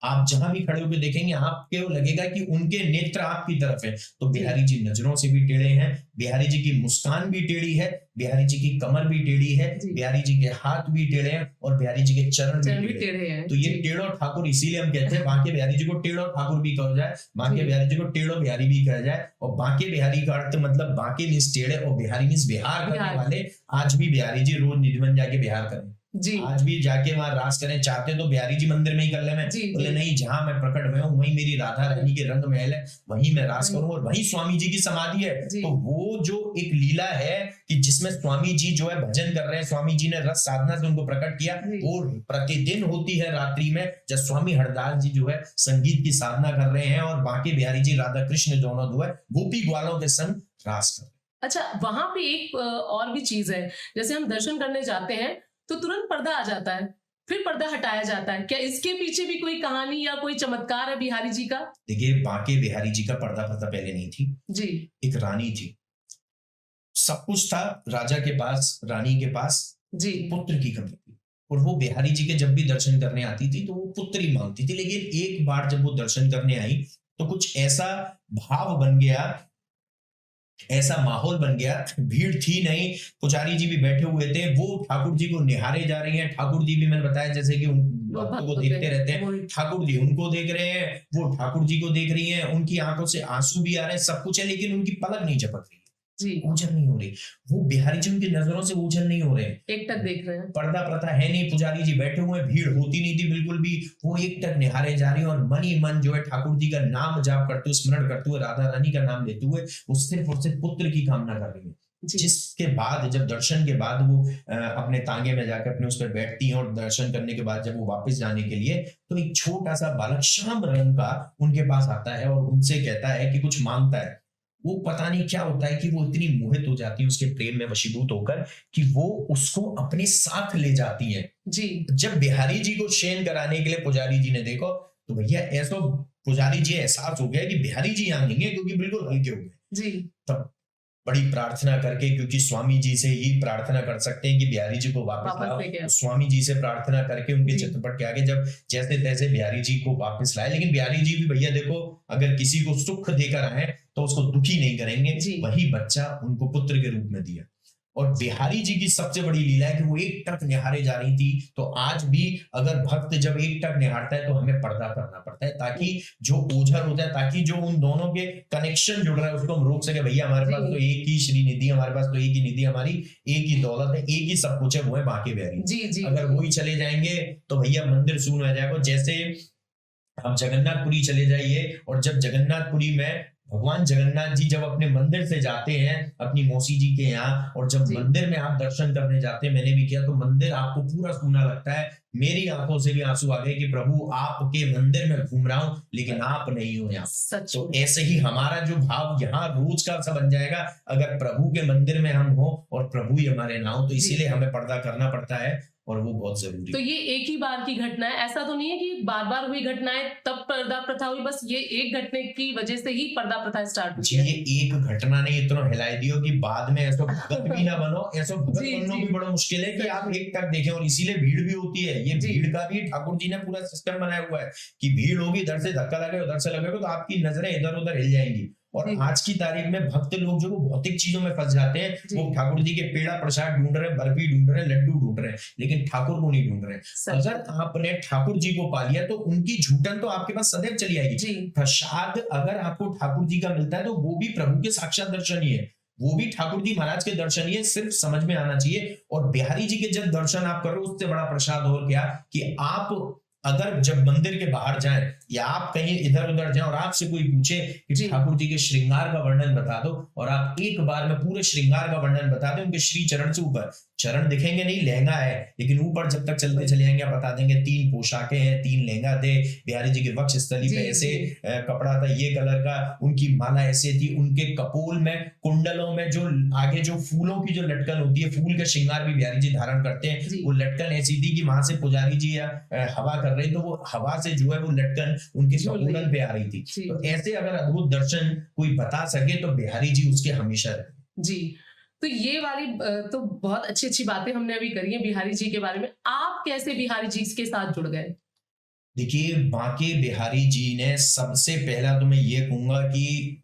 D: आप जहां भी खड़े होकर देखेंगे आपको लगेगा कि उनके नेत्र आपकी तरफ है। तो बिहारी जी नजरों से भी टेढ़े हैं, बिहारी जी की मुस्कान भी टेढ़ी है, बिहारी जी की कमर भी टेढ़ी है,
C: जी।
D: बिहारी जी के हाथ भी टेढ़े हैं और बिहारी जी के चरण
C: चरण
D: भी
C: भी
D: टेढ़े हैं।
C: टेढ़े हैं।
D: तो ये
C: जी।
D: टेढ़ो ठाकुर इसीलिए हम कहते हैं बांके बिहारी जी को टेढ़ो ठाकुर भी कहा जाए, बांके
C: जी।
D: बिहारी जी को टेढ़ो बिहारी भी कहा जाए। और बांके बिहारी का अर्थ मतलब बांके मींस टेढ़े और बिहारी मींस बिहार करने
C: बिहार।
D: वाले। आज भी बिहारी जी रोज निधिवन जाके बिहार करें,
C: जी
D: आज भी जाके वहां रास करें, चाहते तो बिहारी जी मंदिर में ही कर ले। मैं
C: जी
D: बोले
C: जी
D: नहीं, जहां मैं प्रकट हुआ हूं वहीं मेरी राधा रानी के रंग महल है, वहीं मैं रास करूं और वहीं स्वामी जी की समाधि है।
C: जी।
D: तो वो जो एक लीला है कि जिसमें स्वामी जी जो है भजन कर रहे हैं, स्वामी जी ने रस साधना से उनको प्रकट किया,
C: जी।
D: वो प्रतिदिन होती है रात्रि में, जब स्वामी हरदास जी जो है संगीत की साधना कर रहे हैं और बांके बिहारी जी राधा कृष्ण दोनों जो है गोपी ग्वालों के संग रास कर रहे हैं।
C: अच्छा, वहां पे एक और भी चीज है, जैसे हम दर्शन करने जाते हैं तो तुरंत पर्दा आ जाता है, फिर पर्दा हटाया जाता है। क्या इसके पीछे भी कोई कहानी या कोई चमत्कार है बिहारी जी का?
D: देखिए, बांके बिहारी जी का पर्दा प्रथा पहले नहीं थी,
C: जी
D: एक रानी थी, सब कुछ था राजा के पास, रानी के पास,
C: जी
D: पुत्र की कमी थी। और वो बिहारी जी के जब भी दर्शन करने आती थी तो वो पुत्र ही मांगती थी। लेकिन एक बार जब वो दर्शन करने आई तो कुछ ऐसा भाव बन गया, ऐसा माहौल बन गया, भीड़ थी नहीं, पुजारी जी भी बैठे हुए थे, वो ठाकुर जी को निहारे जा रही हैं। ठाकुर जी भी, मैंने बताया जैसे कि उन
C: वो
D: भक्तों को
C: भक्त
D: देखते रहते हैं,
C: वही।
D: ठाकुर जी उनको देख रहे हैं, वो ठाकुर जी को देख रही हैं, उनकी आंखों से आंसू भी आ रहे हैं, सब कुछ है, लेकिन उनकी पलक नहीं झपक रही,
C: जी
D: ओझल नहीं हो रही। वो बिहारी जी उनकी नजरों से ओझल नहीं हो रहे हैं।
C: एक टक देख रहे हैं।
D: पर्दा प्रथा है नहीं, पुजारी जी बैठे हुए हैं, भीड़ होती नहीं थी बिल्कुल भी, वो एक टक निहारे जा रही है और मन ही मन जो है ठाकुर जी का नाम जाप करते हुए, स्मरण करते हुए, राधा रानी का नाम लेते हुए वो सिर्फ और सिर्फ पुत्र की कामना कर रही है।
C: जी
D: जिसके बाद, जब दर्शन के बाद वो अपने तांगे में जाकर अपने उस पर बैठती हैं और दर्शन करने के बाद जब वो वापस जाने के लिए, तो एक छोटा सा बालक श्याम रंग का उनके पास आता है और उनसे कहता है कि कुछ मांगता है। वो पता नहीं क्या होता है कि वो इतनी मोहित हो जाती है उसके प्रेम में वशीभूत होकर कि वो उसको अपने साथ ले जाती है।
C: जी
D: जब बिहारी जी को शयन कराने के लिए पुजारी जी ने देखो तो भैया ऐसा पुजारी जी एहसास हो गया कि बिहारी जी यहाँ नहीं है, क्योंकि बिल्कुल हल्के हो गए।
C: जी
D: तब बड़ी प्रार्थना करके, क्योंकि स्वामी जी से ही प्रार्थना कर सकते हैं कि बिहारी जी को वापस
C: वापस
D: लाओ,
C: लेके आओ।
D: तो स्वामी जी से प्रार्थना करके उनके
C: जी।
D: चित्रपट के आगे जब जैसे तैसे बिहारी जी को वापस लाए। लेकिन बिहारी जी भी भैया देखो, अगर किसी को सुख देकर आए तो उसको दुखी नहीं करेंगे,
C: जी।
D: वही बच्चा उनको पुत्र के रूप में दिया। और बिहारी जी की सबसे बड़ी लीला है कि वो एक टक निहारे जा रही थी। तो आज भी अगर भक्त जब एक टक निहारता है तो हमें पर्दा करना पड़ता है, ताकि जो ओझल होता है, ताकि जो उन दोनों के कनेक्शन जुड़ रहा है उसको हम रोक सके। भैया हमारे पास
C: जी।
D: तो एक ही श्रीनिधि, हमारे पास तो एक ही निधि, हमारी एक ही दौलत है, एक ही सब कुछ है, वो है बांके बिहारी।
C: जी जी
D: अगर वही चले जाएंगे तो भैया मंदिर शून्य हो जाएगा। जैसे आप जगन्नाथपुरी चले जाइए, और जब जगन्नाथपुरी में भगवान जगन्नाथ जी जब अपने मंदिर से जाते हैं अपनी मौसी जी के यहाँ, और जब
C: जी।
D: मंदिर में आप दर्शन करने जाते हैं, मैंने भी किया, तो मंदिर आपको पूरा सूना लगता है। मेरी आंखों से भी आंसू आ गए कि प्रभु आपके मंदिर में घूम रहा हूं लेकिन आप नहीं हो यहाँ।
C: सच
D: तो
C: में।
D: ऐसे ही हमारा जो भाव यहाँ रोज का सा बन जाएगा अगर प्रभु के मंदिर में हम हो और प्रभु ही हमारे ना हो। तो इसीलिए हमें पर्दा करना पड़ता है और वो बहुत जरूरी
C: तो
D: है।
C: ये एक ही बार की घटना है, ऐसा तो नहीं है कि बार बार हुई घटनाएं तब पर्दा प्रथा हुई, बस ये एक घटने की वजह से ही पर्दा प्रथा स्टार्ट हुई
D: जी,
C: है।
D: ये एक घटना ने इतना हिलाई दियो कि बाद में ऐसा भगत भी ना बनो, ऐसा भगत
C: जी,
D: बनना
C: जी।
D: भी बड़ा मुश्किल है कि आप एक टक देखें। और इसीलिए भीड़ भी होती है, ये
C: जी।
D: भीड़ का भी ठाकुर जी ने पूरा सिस्टम बनाया हुआ है कि भीड़ होगी, इधर से धक्का लगे, उधर से लगेगा, तो आपकी नजरें इधर उधर हिल जाएंगी। और
C: जी।
D: आज की तारीख में भक्त लोग जो भौतिक चीजों में फंस जाते हैं,
C: जी।
D: वो ठाकुर जी के पेड़ा प्रसाद ढूंढ रहे हैं, बर्फी ढूंढ रहे हैं, लड्डू ढूंढ रहे हैं, लेकिन ठाकुर को नहीं ढूंढ रहे हैं।
C: सच।
D: अगर आपने ठाकुर जी को पा लिया तो उनकी झूठन तो आपके पास सदैव चली आएगी।
C: जी
D: प्रसाद अगर आपको ठाकुर जी का मिलता है तो वो भी प्रभु के साक्षात दर्शन ही है, वो भी ठाकुर जी महाराज के दर्शन ही है, सिर्फ समझ में आना चाहिए। और बिहारी जी के जब दर्शन आप करो उससे बड़ा प्रसाद और क्या कि आप अगर जब मंदिर के बाहर जाएं या आप कहीं इधर उधर जाएं और आपसे कोई पूछे कि
C: जी।
D: ठाकुर जी के श्रृंगार का वर्णन बता दो, और आप एक बार में पूरे श्रृंगार का वर्णन बता दें, उनके श्री चरण से ऊपर, चरण दिखेंगे नहीं, लहंगा है, लेकिन ऊपर जब तक चलते चले जाएंगे आप बता देंगे 3 पोशाकें हैं, 3 लहंगा थे, बिहारी जी के वक्ष स्थली पे
C: जी,
D: ऐसे
C: जी।
D: कपड़ा था, ये कलर का, उनकी माला ऐसे थी, उनके कपोल में कुंडलों में जो आगे जो फूलों की जो लटकन होती है, फूल का श्रृंगार भी बिहारी जी धारण करते हैं,
C: जी।
D: वो लटकन ऐसी थी कि वहां से पुजारी जी या हवा कर रहे तो वो हवा से जो है वो लटकन उनके
C: झूल रही
D: कपोलन पे आ रही थी।
C: जी।
D: तो ऐसे अगर अद्भुत दर्शन कोई बता सके तो बिहारी जी उसके हमेशा रहे।
C: जी। तो ये वाली तो बहुत अच्छी अच्छी बातें हमने अभी करी है बिहारी जी के बारे में। आप कैसे बिहारी जी के साथ जुड़ गए?
D: देखिए, बांके बिहारी जी ने सबसे पहला तो मैं ये कहूंगा कि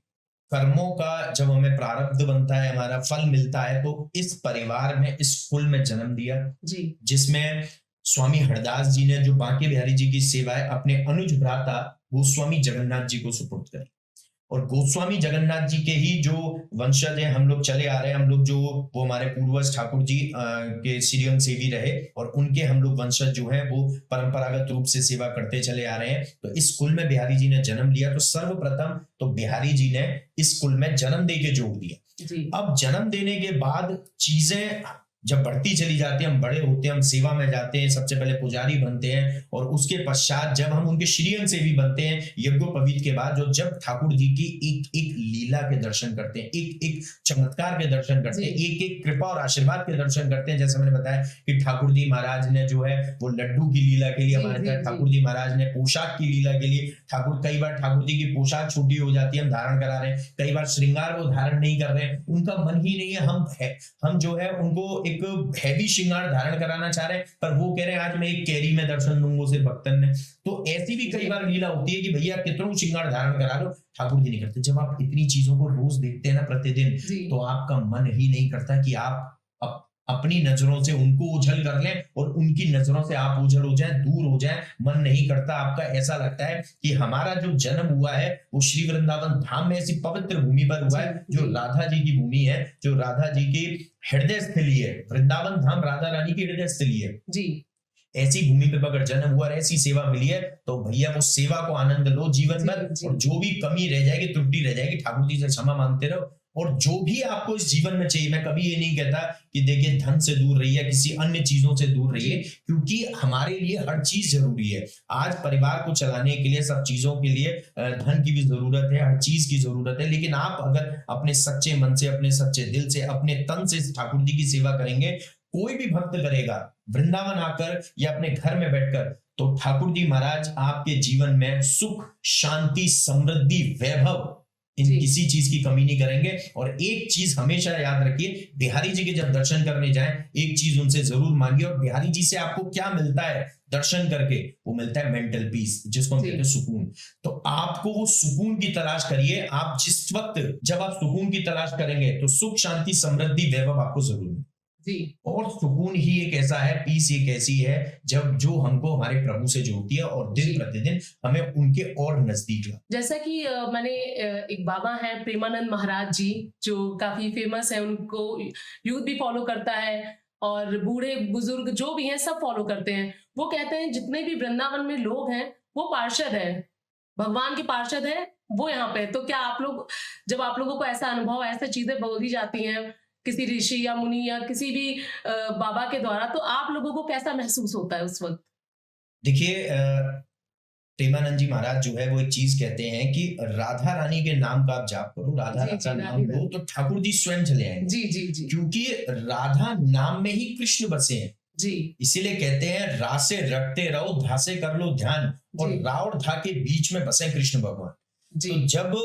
D: कर्मों का जब हमें प्रारब्ध बनता है, हमारा फल मिलता है, तो इस परिवार में, इस कुल में जन्म दिया,
C: जी
D: जिसमें स्वामी हरदास जी ने जो बांके बिहारी जी की सेवाएं अपने अनुज भ्राता गोस्वामी जगन्नाथ जी को सुपुर्द करी। और गोस्वामी जगन्नाथ जी के ही जो वंशज हैं, हम लोग चले आ रहे हैं, हम लोग जो वो हमारे पूर्वज ठाकुर जी के श्रीअंग सेवी रहे, और उनके हम लोग वंशज जो हैं वो परंपरागत रूप से सेवा करते चले आ रहे हैं। तो इस कुल में बिहारी जी ने जन्म लिया, तो सर्वप्रथम तो बिहारी जी ने इस कुल में जन्म दे के जोड़ दिया।
C: जी
D: अब जन्म देने के बाद चीजें जब बढ़ती चली जाती है, हम बड़े होते हैं, हम सेवा में जाते हैं, सबसे पहले पुजारी बनते हैं, और उसके पश्चात जब हम उनके श्रीअंग से भी बनते हैं यज्ञोपवीत के बाद, जो जब ठाकुर जी की एक एक लीला के दर्शन करते हैं, एक एक चमत्कार के दर्शन करते हैं, एक एक कृपा और आशीर्वाद के दर्शन करते हैं, जैसे मैंने बताया कि ठाकुर जी महाराज ने जो है वो लड्डू की लीला के लिए हमारे ठाकुर जी महाराज ने पोशाक की लीला के लिए, कई बार ठाकुर जी की पोशाक छोटी हो जाती है, हम धारण करा रहे हैं, कई बार श्रृंगार वो धारण नहीं कर रहे हैं, उनका मन ही नहीं है, हम जो है उनको एक हैवी श्रृंगार धारण कराना चाह रहे हैं, पर वो कह रहे हैं आज मैं एक कैरी में दर्शन दूंगा सिर्फ भक्तन ने। तो ऐसी भी कई बार लीला होती है कि भैया कितना श्रृंगार धारण करा लो, ठाकुर जी नहीं करते। जब आप इतनी चीजों को रोज देखते हैं ना प्रतिदिन, तो आपका मन ही नहीं करता कि आप अपनी नजरों से उनको ओझल कर लें और उनकी नजरों से आप ओझल हो जाएं, दूर हो जाएं, मन नहीं करता आपका। ऐसा लगता है कि हमारा जो जन्म हुआ है वो श्री वृंदावन धाम में ऐसी पवित्र भूमि पर हुआ है, जो राधा जी की भूमि है, जो राधा जी की हृदय स्थली है। वृंदावन धाम राधा रानी की हृदय स्थली है
C: जी।
D: ऐसी भूमि पर अगर जन्म हुआ और ऐसी सेवा मिली है, तो भैया वो सेवा को आनंद लो जीवन भर, और जो भी कमी रह जाएगी, त्रुटि रह जाएगी, ठाकुर जी से क्षमा मांगते रहो। और जो भी आपको इस जीवन में चाहिए, मैं कभी ये नहीं कहता कि देखिए धन से दूर रहिए, किसी अन्य चीजों से दूर रहिए, क्योंकि हमारे लिए हर चीज जरूरी है। आज परिवार को चलाने के लिए, सब चीजों के लिए धन की भी जरूरत है, हर चीज की जरूरत है, लेकिन आप अगर अपने सच्चे मन से, अपने सच्चे दिल से, अपने तन से ठाकुर जी की सेवा करेंगे, कोई भी भक्त करेगा वृंदावन आकर या अपने घर में बैठकर, तो ठाकुर जी महाराज आपके जीवन में सुख, शांति, समृद्धि, वैभव, इन किसी चीज की कमी नहीं करेंगे। और एक चीज हमेशा याद रखिए, बिहारी जी के जब दर्शन करने जाएं, एक चीज उनसे जरूर मांगिए। और बिहारी जी से आपको क्या मिलता है दर्शन करके? वो मिलता है मेंटल पीस, जिसको हम कहते हैं सुकून। तो आपको वो सुकून की तलाश करिए। आप जिस वक्त जब आप सुकून की तलाश करेंगे, तो सुख, शांति, समृद्धि, वैभव आपको जरूर मिलेगा।
C: जी।
D: और सुकून ही एक ऐसा है, पीस एक ऐसी है जब जो हमको हमारे प्रभु से जोड़ती है और दिन प्रतिदिन हमें उनके और नजदीक लाती है।
C: जैसा कि मैंने एक बाबा है प्रेमानंद महाराज जी, जो काफी फेमस है, उनको यूथ भी फॉलो करता है और बूढ़े बुजुर्ग जो भी हैं सब फॉलो करते हैं। वो कहते हैं जितने भी वृंदावन में लोग हैं वो पार्षद हैं, भगवान के पार्षद हैं वो यहाँ पे। तो क्या आप लोग, जब आप लोगों को ऐसा अनुभव, ऐसी चीजें बोली जाती हैं किसी ऋषि या मुनि या किसी भी बाबा के द्वारा, तो आप लोगों को कैसा महसूस होता है उस वक्त?
D: देखिए, प्रेमानंद जी महाराज जो है वो एक चीज कहते हैं कि राधा रानी के नाम का आप जाप करो, राधा का नाम लो, तो ठाकुर जी स्वयं चले आएंगे।
C: जी जी जी।
D: क्योंकि राधा नाम में ही कृष्ण बसे हैं
C: जी।
D: इसीलिए कहते हैं रा से रटते रहो, धा से कर लो ध्यान, और रा और धा के बीच में बसे कृष्ण भगवान। तो जब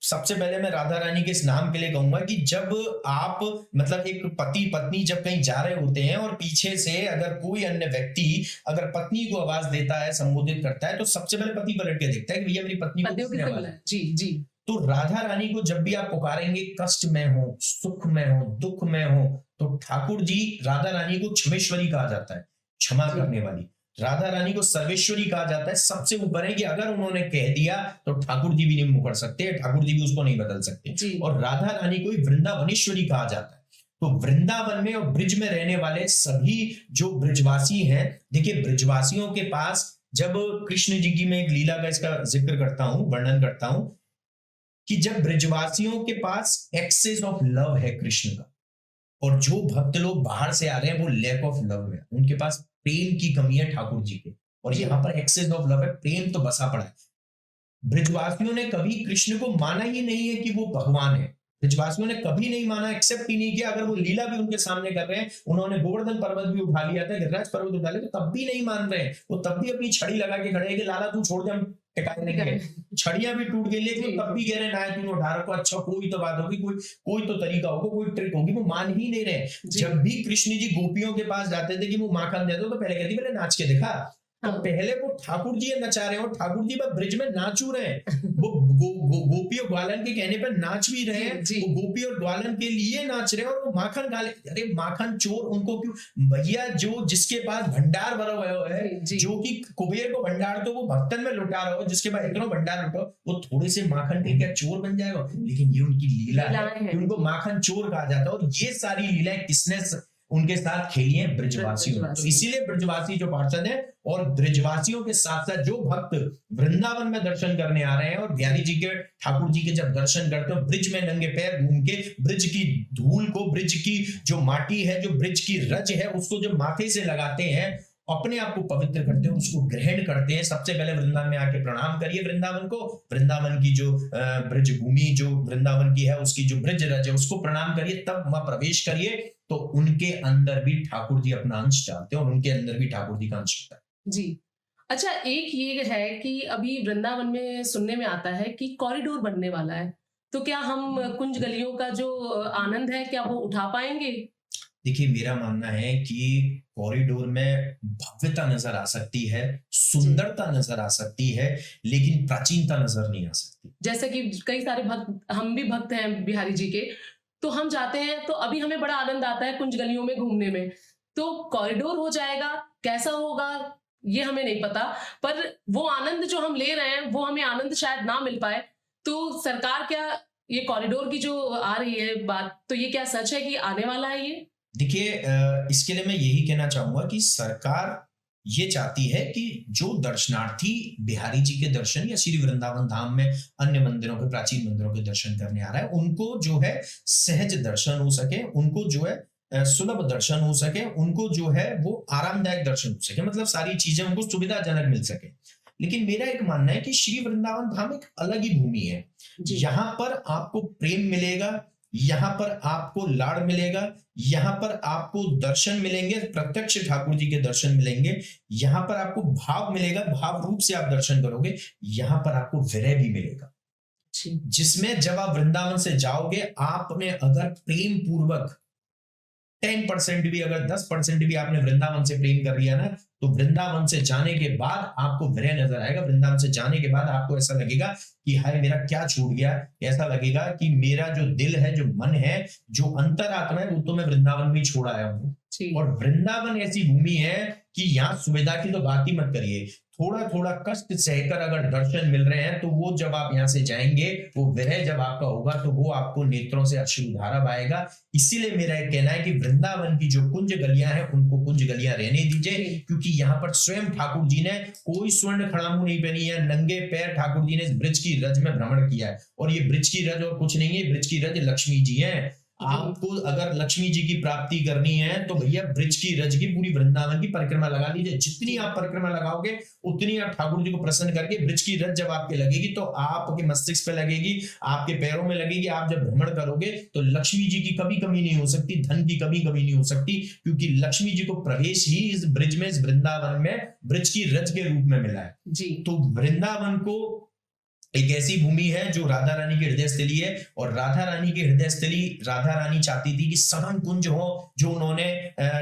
D: सबसे पहले मैं राधा रानी के इस नाम के लिए कहूंगा कि जब आप, मतलब एक पति पत्नी जब कहीं जा रहे होते हैं और पीछे से अगर कोई अन्य व्यक्ति अगर पत्नी को आवाज देता है, संबोधित करता है, तो सबसे पहले पति पलट के देखता है कि भैया मेरी पत्नी को किसने आवाज दी।
C: जी जी।
D: तो राधा रानी को जब भी आप पुकारेंगे, कष्ट में हो, सुख में हो, दुख में हो, तो ठाकुर जी, राधा रानी को क्षमेश्वरी कहा जाता है, क्षमा करने वाली। राधा रानी को सर्वेश्वरी कहा जाता है, सबसे ऊपर है कि अगर उन्होंने कह दिया तो ठाकुर जी भी नहीं मुकर सकते, ठाकुर जी भी उसको नहीं बदल सकते। और राधा रानी को वृंदावनेश्वरी कहा जाता है। तो वृंदावन में और ब्रिज में रहने वाले सभी जो ब्रिजवासी हैं, देखिए ब्रिजवासियों के पास, जब कृष्ण जी की मैं एक लीला का इसका जिक्र करता हूं, वर्णन करता हूं, कि जब ब्रिजवासियों के पास एक्सेस ऑफ लव है कृष्ण का, और जो भक्त लोग बाहर से आ रहे हैं वो लैक ऑफ लव है, उनके पास प्रेम की कमी है ठाकुर जी के, और यहाँ पर एक्सेस ऑफ लव है, प्रेम तो बसा पड़ा है। ब्रिजवासियों ने कभी कृष्ण को माना ही नहीं है कि वो भगवान है। ब्रिजवासियों ने कभी नहीं माना, एक्सेप्ट ही नहीं किया। अगर वो लीला भी उनके सामने कर रहे हैं, उन्होंने गोवर्धन पर्वत भी उठा लिया था, गिरिराज पर्वत उठा लिया, तो तब भी नहीं मान रहे हैं। वो तब भी अपनी छड़ी लगा के खड़े हैं कि लाला तू छोड़ दे, हम टिकाए लेंगे। छड़ियां भी टूट गई, लेकिन तब भी कह रहे ना तूने उठा रखो, अच्छा कोई तो बात होगी, कोई तो तरीका होगा, कोई ट्रिक होगी। वो मान ही नहीं रहे। जब भी कृष्ण जी गोपियों के पास जाते थे कि वो माखन दे दो, तो पहले कहती पहले नाच के दिखा, तो
C: हाँ।
D: पहले वो ठाकुर जी नचा रहे हैं और ठाकुर जी बस ब्रिज में नाचू रहे हैं, वो गोपी और ग्वालन के कहने पर नाच भी रहे हैं,
C: जी।
D: वो गोपी और ग्वालन के लिए नाच रहे हैं और वो माखन गाले, अरे माखन चोर उनको क्यों भैया, जो जिसके पास भंडार भरा हुआ है,
C: जी।
D: जो कि कुबेर को भंडार तो वो भक्तन में लुटा रहा हो, जिसके पास इतना भंडार लुटा वो थोड़े से माखन के क्या चोर बन जाएगा? लेकिन ये उनकी लीला है
C: लीलाएं हैं।
D: कि उनको माखन चोर कहा जाता है। और ये सारी लीलाएं किसने उनके साथ खेली है? ब्रजवासियों ने। तो
C: ब्रजवासी।
D: इसीलिए ब्रजवासी जो पार्षद है और ब्रजवासियों के साथ साथ जो भक्त वृंदावन में दर्शन करने आ रहे हैं और बिहारी जी के ठाकुर जी के जब दर्शन करते हो, ब्रिज में नंगे पैर घूम के ब्रिज की धूल को, ब्रिज की जो माटी है, जो ब्रिज की रज है, उसको जब माथे से लगाते हैं, अपने आप को पवित्र करते हैं, उसको ग्रहण करते हैं। सबसे पहले वृंदावन में आके प्रणाम करिए वृंदावन को, वृंदावन की जो ब्रज भूमि जो वृंदावन की है, उसकी जो ब्रज रज है उसको प्रणाम करिए, तब वहां प्रवेश करिए। तो उनके अंदर भी ठाकुर जी अपना अंश चाहते हैं और उनके अंदर भी ठाकुर जी का अंश होता है।
C: जी। अच्छा, एक ये है कि अभी वृंदावन में सुनने में आता है कि कॉरिडोर बनने वाला है, तो क्या हम कुंज गलियों का जो आनंद है क्या वो उठा पाएंगे?
D: देखिए, मेरा मानना है कि कॉरिडोर में भव्यता नजर आ सकती है, सुंदरता नजर आ सकती है, लेकिन प्राचीनता नजर नहीं आ सकती।
C: जैसे कि कई सारे भक्त, हम भी भक्त हैं बिहारी जी के, तो हम जाते हैं तो अभी हमें बड़ा आनंद आता है कुंज गलियों में घूमने में, तो कॉरिडोर हो जाएगा, कैसा होगा ये हमें नहीं पता, पर वो आनंद जो हम ले रहे हैं वो हमें आनंद शायद ना मिल पाए। तो सरकार क्या ये कॉरिडोर की जो आ रही है बात, तो ये क्या सच है कि आने वाला है ये?
D: देखिए, इसके लिए मैं यही कहना चाहूंगा कि सरकार ये चाहती है कि जो दर्शनार्थी बिहारी जी के दर्शन या श्री वृंदावन धाम में अन्य मंदिरों के, प्राचीन मंदिरों के दर्शन करने आ रहा है, उनको जो है सहज दर्शन हो सके, उनको जो है सुलभ दर्शन हो सके, उनको जो है वो आरामदायक दर्शन हो सके, मतलब सारी चीजें उनको सुविधाजनक मिल सके। लेकिन मेरा एक मानना है कि श्री वृंदावन धाम एक अलग ही भूमि है। यहाँ पर आपको प्रेम मिलेगा, यहाँ पर आपको लाड़ मिलेगा, यहाँ पर आपको दर्शन मिलेंगे, प्रत्यक्ष ठाकुर जी के दर्शन मिलेंगे, यहाँ पर आपको भाव मिलेगा, भाव रूप से आप दर्शन करोगे, यहाँ पर आपको विरह भी मिलेगा, जिसमें जब आप वृंदावन से जाओगे, आपने अगर प्रेम पूर्वक 10% भी, अगर 10% भी आपने वृंदावन से प्रेम कर लिया ना, तो वृंदावन से जाने के बाद आपको विरह नजर आएगा। वृंदावन से जाने के बाद आपको ऐसा लगेगा कि हाय मेरा क्या छूट गया, ऐसा लगेगा कि मेरा जो दिल है, जो मन है, जो अंतरात्मा है, वो तो मैं वृंदावन में ही छोड़ आया हूँ। और वृंदावन ऐसी भूमि है कि यहाँ सुविधा की तो बात ही मत करिए, थोड़ा थोड़ा कष्ट सहकर अगर दर्शन मिल रहे हैं, तो वो जब आप यहाँ से जाएंगे, वो विरह जब आपका होगा, तो वो आपको नेत्रों से अश्रुधारा बहाएगा। इसीलिए मेरा कहना है कि वृंदावन की जो कुंज गलियां हैं, उनको कुंज गलियां रहने दीजिए, क्योंकि यहाँ पर स्वयं ठाकुर जी ने कोई स्वर्ण खड़ामू नहीं पहनी है, नंगे पैर ठाकुर जी ने इस ब्रिज की रज में भ्रमण किया है। और ये ब्रिज की रज और कुछ नहीं है, ब्रिज की रज लक्ष्मी जी है। आपको अगर लक्ष्मी जी की प्राप्ति करनी है, तो भैया ब्रिज की रज की पूरी वृंदावन की परिक्रमा लगा लीजिए। जितनी आप परिक्रमा लगाओगे, उतनी आप ठाकुर जी को प्रसन्न करके, ब्रिज की रज जब आपके लगेगी, तो आपके मस्तिष्क पे लगेगी, आपके पैरों में लगेगी। आप जब भ्रमण करोगे, तो लक्ष्मी जी की कभी कमी नहीं हो सकती, धन की कभी कमी नहीं हो सकती, क्योंकि लक्ष्मी जी को प्रवेश ही इस ब्रिज में, इस वृंदावन में ब्रिज की रज के रूप में मिला है जी। तो वृंदावन को एक ऐसी भूमि है जो राधा रानी की हृदय स्थली है, और राधा रानी की हृदय स्थली, राधा रानी चाहती थी कि सघन कुंज हो, जो उन्होंने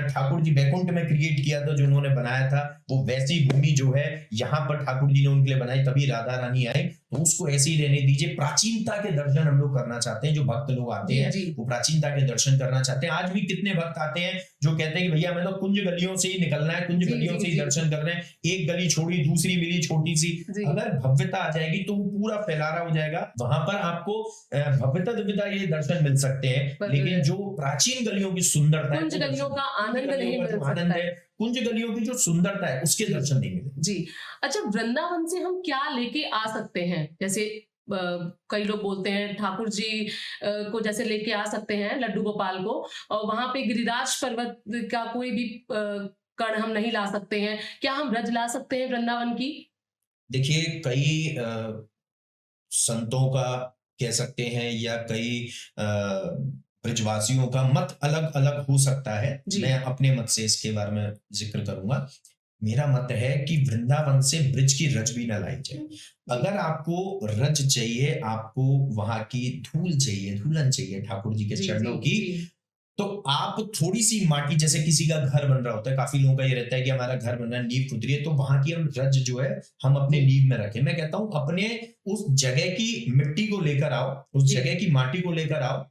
D: ठाकुर जी बैकुंठ में क्रिएट किया था, जो उन्होंने बनाया था, वो वैसी भूमि जो है यहाँ पर ठाकुर जी ने उनके लिए बनाई, तभी राधा रानी आई। तो उसको ऐसे ही रहने दीजिए। प्राचीनता के दर्शन हम लोग करना चाहते हैं, जो भक्त लोग आते हैं वो प्राचीनता के दर्शन करना चाहते हैं। आज भी कितने भक्त आते हैं जो कहते हैं कि भैया मैं तो कुंज गलियों से ही निकलना है, कुंज गलियों से ही दर्शन कर रहे हैं, एक गली छोड़ी दूसरी मिली छोटी सी। अगर भव्यता आ जाएगी तो वो पूरा फैलारा हो जाएगा, वहां पर आपको भव्यता दिव्यता ये दर्शन मिल सकते हैं, लेकिन जो प्राचीन गलियों की सुंदरता,
C: कुंज गलियों का आनंद नहीं मिल
D: आनंद है, कुंज गलियों की जो सुंदरता है, उसके दर्शन नहीं मिले
C: जी। अच्छा, वृंदावन से हम क्या लेके आ सकते हैं? जैसे कई लोग बोलते हैं ठाकुर जी को जैसे लेके आ सकते हैं लड्डू गोपाल को, और वहां पे गिरिराज पर्वत का कोई भी कण हम नहीं ला सकते हैं, क्या हम रज ला सकते हैं वृंदावन की?
D: देखिए, कई संतों का कह सकते हैं या कई ब्रजवासियों का मत अलग अलग हो सकता है। मैं अपने मत से इसके बारे में जिक्र करूंगा। मेरा मत है कि वृंदावन से ब्रिज की रज भी ना लाई जाए। अगर आपको रज चाहिए, आपको वहां की धूल चाहिए, धूलन चाहिए ठाकुर जी के चरणों की, तो आप थोड़ी सी माटी, जैसे किसी का घर बन रहा होता है, काफी लोगों का ये रहता है कि हमारा घर बन रहा है, नींव खुद रही है, तो वहां की हम रज जो है हम अपने नींव में रखें। मैं कहता हूं अपने उस जगह की मिट्टी को लेकर आओ, उस
C: जी।
D: जगह की माटी को लेकर आओ,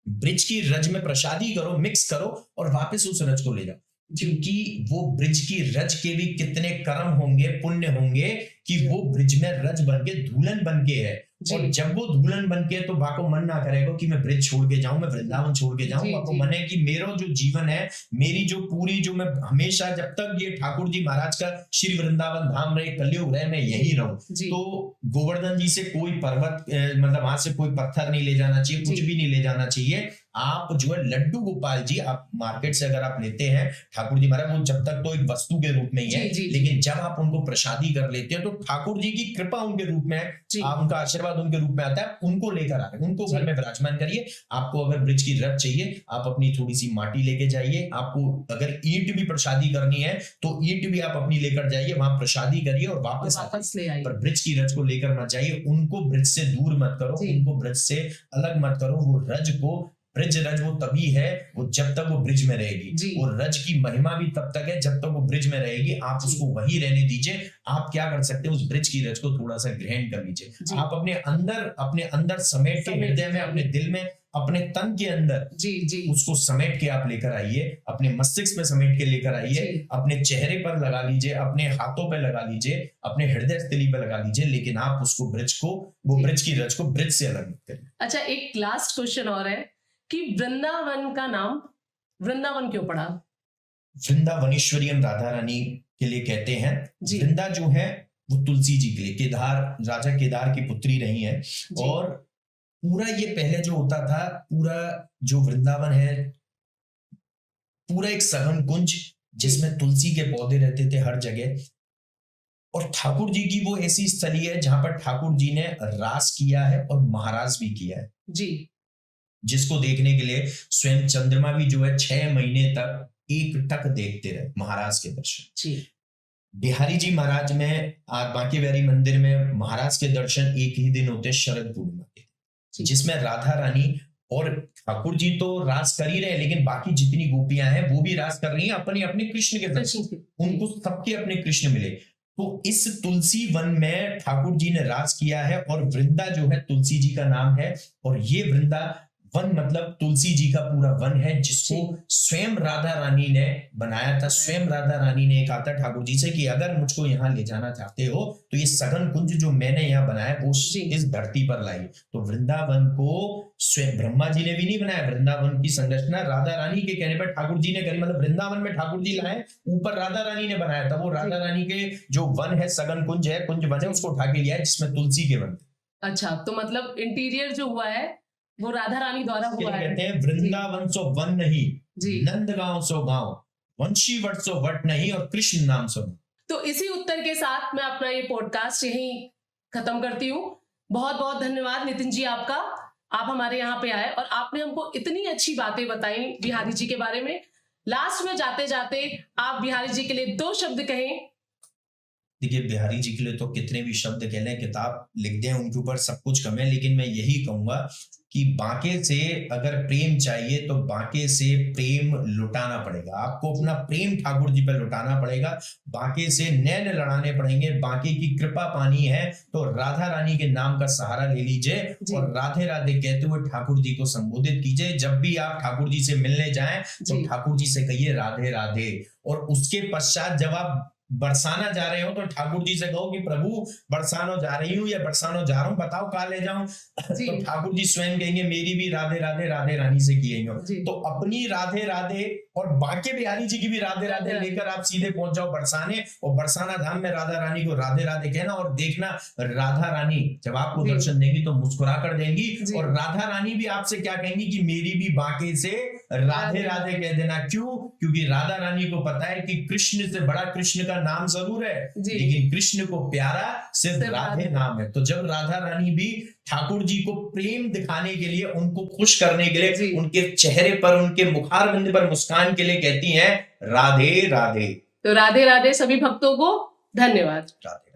D: ब्रिज की रज में प्रसादी करो, मिक्स करो और वापस उस रज को ले जाओ। क्योंकि वो ब्रिज की रज के भी कितने कर्म होंगे, पुण्य होंगे कि वो ब्रिज में रज बन के धूलन बन के है।
C: जी।
D: और जब वो धूलन बन के, तो बाको मन ना करेगा कि मैं ब्रिज छोड़ के जाऊं, मैं वृंदावन छोड़ के जाऊं।
C: जी,
D: बाको
C: जी।
D: मन है कि मेरा जो जीवन है, मेरी जो पूरी, जो मैं हमेशा जब तक ये ठाकुर जी महाराज का श्री वृंदावन धाम रहे, कलयुग रहे, मैं यही रहूं।
C: जी।
D: तो गोवर्धन जी से कोई पर्वत मतलब वहां से कोई पत्थर नहीं ले जाना चाहिए, कुछ
C: जी।
D: भी नहीं ले जाना चाहिए। आप जो है लड्डू गोपाल जी, आप मार्केट से अगर आप लेते हैं ठाकुर जी महाराज, वो जब तक तो एक वस्तु के रूप में ही है,
C: जी, जी,
D: लेकिन जब आप उनको प्रसादी कर लेते हैं तो ठाकुर जी की कृपा उनके रूप में है,
C: जी।
D: आप उनका आशीर्वाद उनके रूप में आता है। उनको लेकर आ रहे हैं, उनको
C: जी।
D: घर में विराजमान करिए। आपको अगर ब्रिज की रथ चाहिए, आप अपनी थोड़ी सी माटी लेके जाइए। आपको अगर ईंट भी प्रसादी करनी है तो ईंट भी आप अपनी लेकर जाइए, वहां प्रसादी करिए और वापस आइए।
C: वापस ले आइए।
D: पर ब्रिज की रज को लेकर मत जाइए, उनको ब्रिज से दूर मत करो,
C: जी।
D: उनको ब्रिज से अलग मत करो। वो रज को, ब्रिज रज वो तभी है वो जब तक वो ब्रिज में रहेगी।
C: जी।
D: और रज की महिमा भी तब तक है जब तक वो ब्रिज में रहेगी। आप
C: जी।
D: उसको वही रहने दीजिए। आप क्या कर सकते हैं, उस ब्रिज की रज को थोड़ा सा ग्रहण कर लीजिए।
C: जी।
D: आप अपने अंदर समेट के,
C: समेट
D: हृदय में, अपने दिल में, अपने तन के अंदर
C: जी। जी।
D: उसको समेट के आप लेकर आइए, अपने मस्तिष्क में समेट के लेकर आइए,
C: जी।
D: अपने चेहरे पर लगा लीजिए, अपने हाथों पे लगा लीजिए, अपने हृदय स्थली पे लगा लीजिए। लेकिन आप उसको ब्रिज को, वो
C: जी।
D: ब्रिज की रज को ब्रिज से अलग मत करिए।
C: अच्छा, एक लास्ट क्वेश्चन और है कि वृंदावन का नाम वृंदावन क्यों पड़ा?
D: वृंदावनेश्वरी हम राधा रानी के लिए कहते हैं।
C: जी।
D: वृंदा जो है वो तुलसी जी के लिए, केदार, राजा केदार की पुत्री रही है।
C: जी।
D: और पूरा ये पहले जो होता था, पूरा जो वृंदावन है, पूरा एक सघन कुंज जिसमें तुलसी के पौधे रहते थे हर जगह। और ठाकुर जी की वो ऐसी स्थली है जहां पर ठाकुर जी ने रास किया है और महाराज भी किया है,
C: जी।
D: जिसको देखने के लिए स्वयं चंद्रमा भी जो है 6 महीने तक एक टक देखते रहे महाराज के दर्शन।
C: जी।
D: बिहारी जी महाराज में, बांके बिहारी मंदिर में महाराज के दर्शन एक ही दिन होते, शरद पूर्णिमा के,
C: जी।
D: जिसमें राधा रानी और ठाकुर जी तो रास कर ही रहे हैं, लेकिन बाकी जितनी गोपियां हैं वो भी रास कर रही हैं अपने अपने कृष्ण के दर्शन।
C: कृष्ण की-
D: उनको सबके अपने कृष्ण मिले। तो इस तुलसी वन में ठाकुर जी ने रास किया है और वृंदा जो है तुलसी जी का नाम है। और ये वृंदा वन मतलब तुलसी जी का पूरा वन है, जिसको स्वयं राधा रानी ने बनाया था। स्वयं राधा रानी ने कहा था ठाकुर जी से कि अगर मुझको यहाँ ले जाना चाहते हो तो ये सघन कुंज जो मैंने यहाँ बनाया वो
C: जी।
D: इस धरती पर लाई। तो वृंदावन को स्वयं ब्रह्मा जी ने भी नहीं बनाया, वृंदावन की संरचना राधा रानी के कहने पर ठाकुर जी ने करी। मतलब वृंदावन में ठाकुर जी लाए, ऊपर राधा रानी ने बनाया था। वो राधा रानी के जो वन है, सघन कुंज है, कुंज वन है, उसको उठा के लिया है जिसमें तुलसी के वन थे।
C: अच्छा, तो मतलब इंटीरियर जो हुआ है वो राधा रानी द्वारा
D: इसके
C: हुआ
D: लिए
C: है।
D: कहते हैं वृंदावन सो वन नहीं,
C: जी।
D: नंदगांव सो गांव, वंशी वट सो वट नहीं और कृष्ण नाम सो नाम।
C: तो इसी उत्तर के साथ मैं अपना ये पॉडकास्ट यहीं खत्म करती हूँ। बहुत बहुत धन्यवाद नितिन जी आपका। आप हमारे यहाँ पे आए और आपने हमको इतनी अच्छी बातें बताई बिहारी जी के बारे में। लास्ट में जाते जाते आप बिहारी जी के लिए 2 शब्द कहें।
D: देखिए, बिहारी जी के लिए तो कितने भी शब्द कह लें, किताब लिख दें, उनके ऊपर सब कुछ कम है। लेकिन मैं यही कहूंगा कि बांके से अगर प्रेम चाहिए तो बांके से प्रेम लुटाना पड़ेगा। आपको अपना प्रेम ठाकुर जी पर लुटाना पड़ेगा, बांके से नैन लड़ाने पड़ेंगे। बांके की कृपा पानी है तो राधा रानी के नाम का सहारा ले लीजिए और राधे राधे कहते हुए ठाकुर जी को संबोधित कीजिए। जब भी आप ठाकुर जी से मिलने जाएं तो ठाकुर जी से कहिए राधे राधे। और उसके पश्चात जब आप बरसाना जा रहे हो तो ठाकुर जी से कहो कि प्रभु बरसानो जा रही हूँ या बरसानो जा रहा हूँ, बताओ कहाँ ले जाऊं। तो ठाकुर जी स्वयं कहेंगे मेरी भी राधे राधे राधे रानी से की हो। तो अपनी राधे राधे और बांके बिहारी जी की भी राधे राधे लेकर आप सीधे पहुंच जाओ बरसाने, और बरसाना धाम में राधा रानी को राधे राधे कहना। और देखना राधा रानी जब आपको दर्शन देंगी तो मुस्कुरा कर देंगी, और राधा रानी भी आपसे क्या कहेंगी कि मेरी भी बांके से राधे राधे कह देना। क्यों? क्योंकि राधा रानी को पता है कि कृष्ण से बड़ा कृष्ण का नाम जरूर है, लेकिन कृष्ण को प्यारा सिर्फ राधे नाम है। तो जब राधा रानी भी ठाकुर जी को प्रेम दिखाने के लिए, उनको खुश करने के लिए, उनके चेहरे पर, उनके मुखारबिंद पर मुस्कान के लिए कहती हैं राधे राधे।
C: तो राधे राधे सभी भक्तों को धन्यवाद।
D: राधे।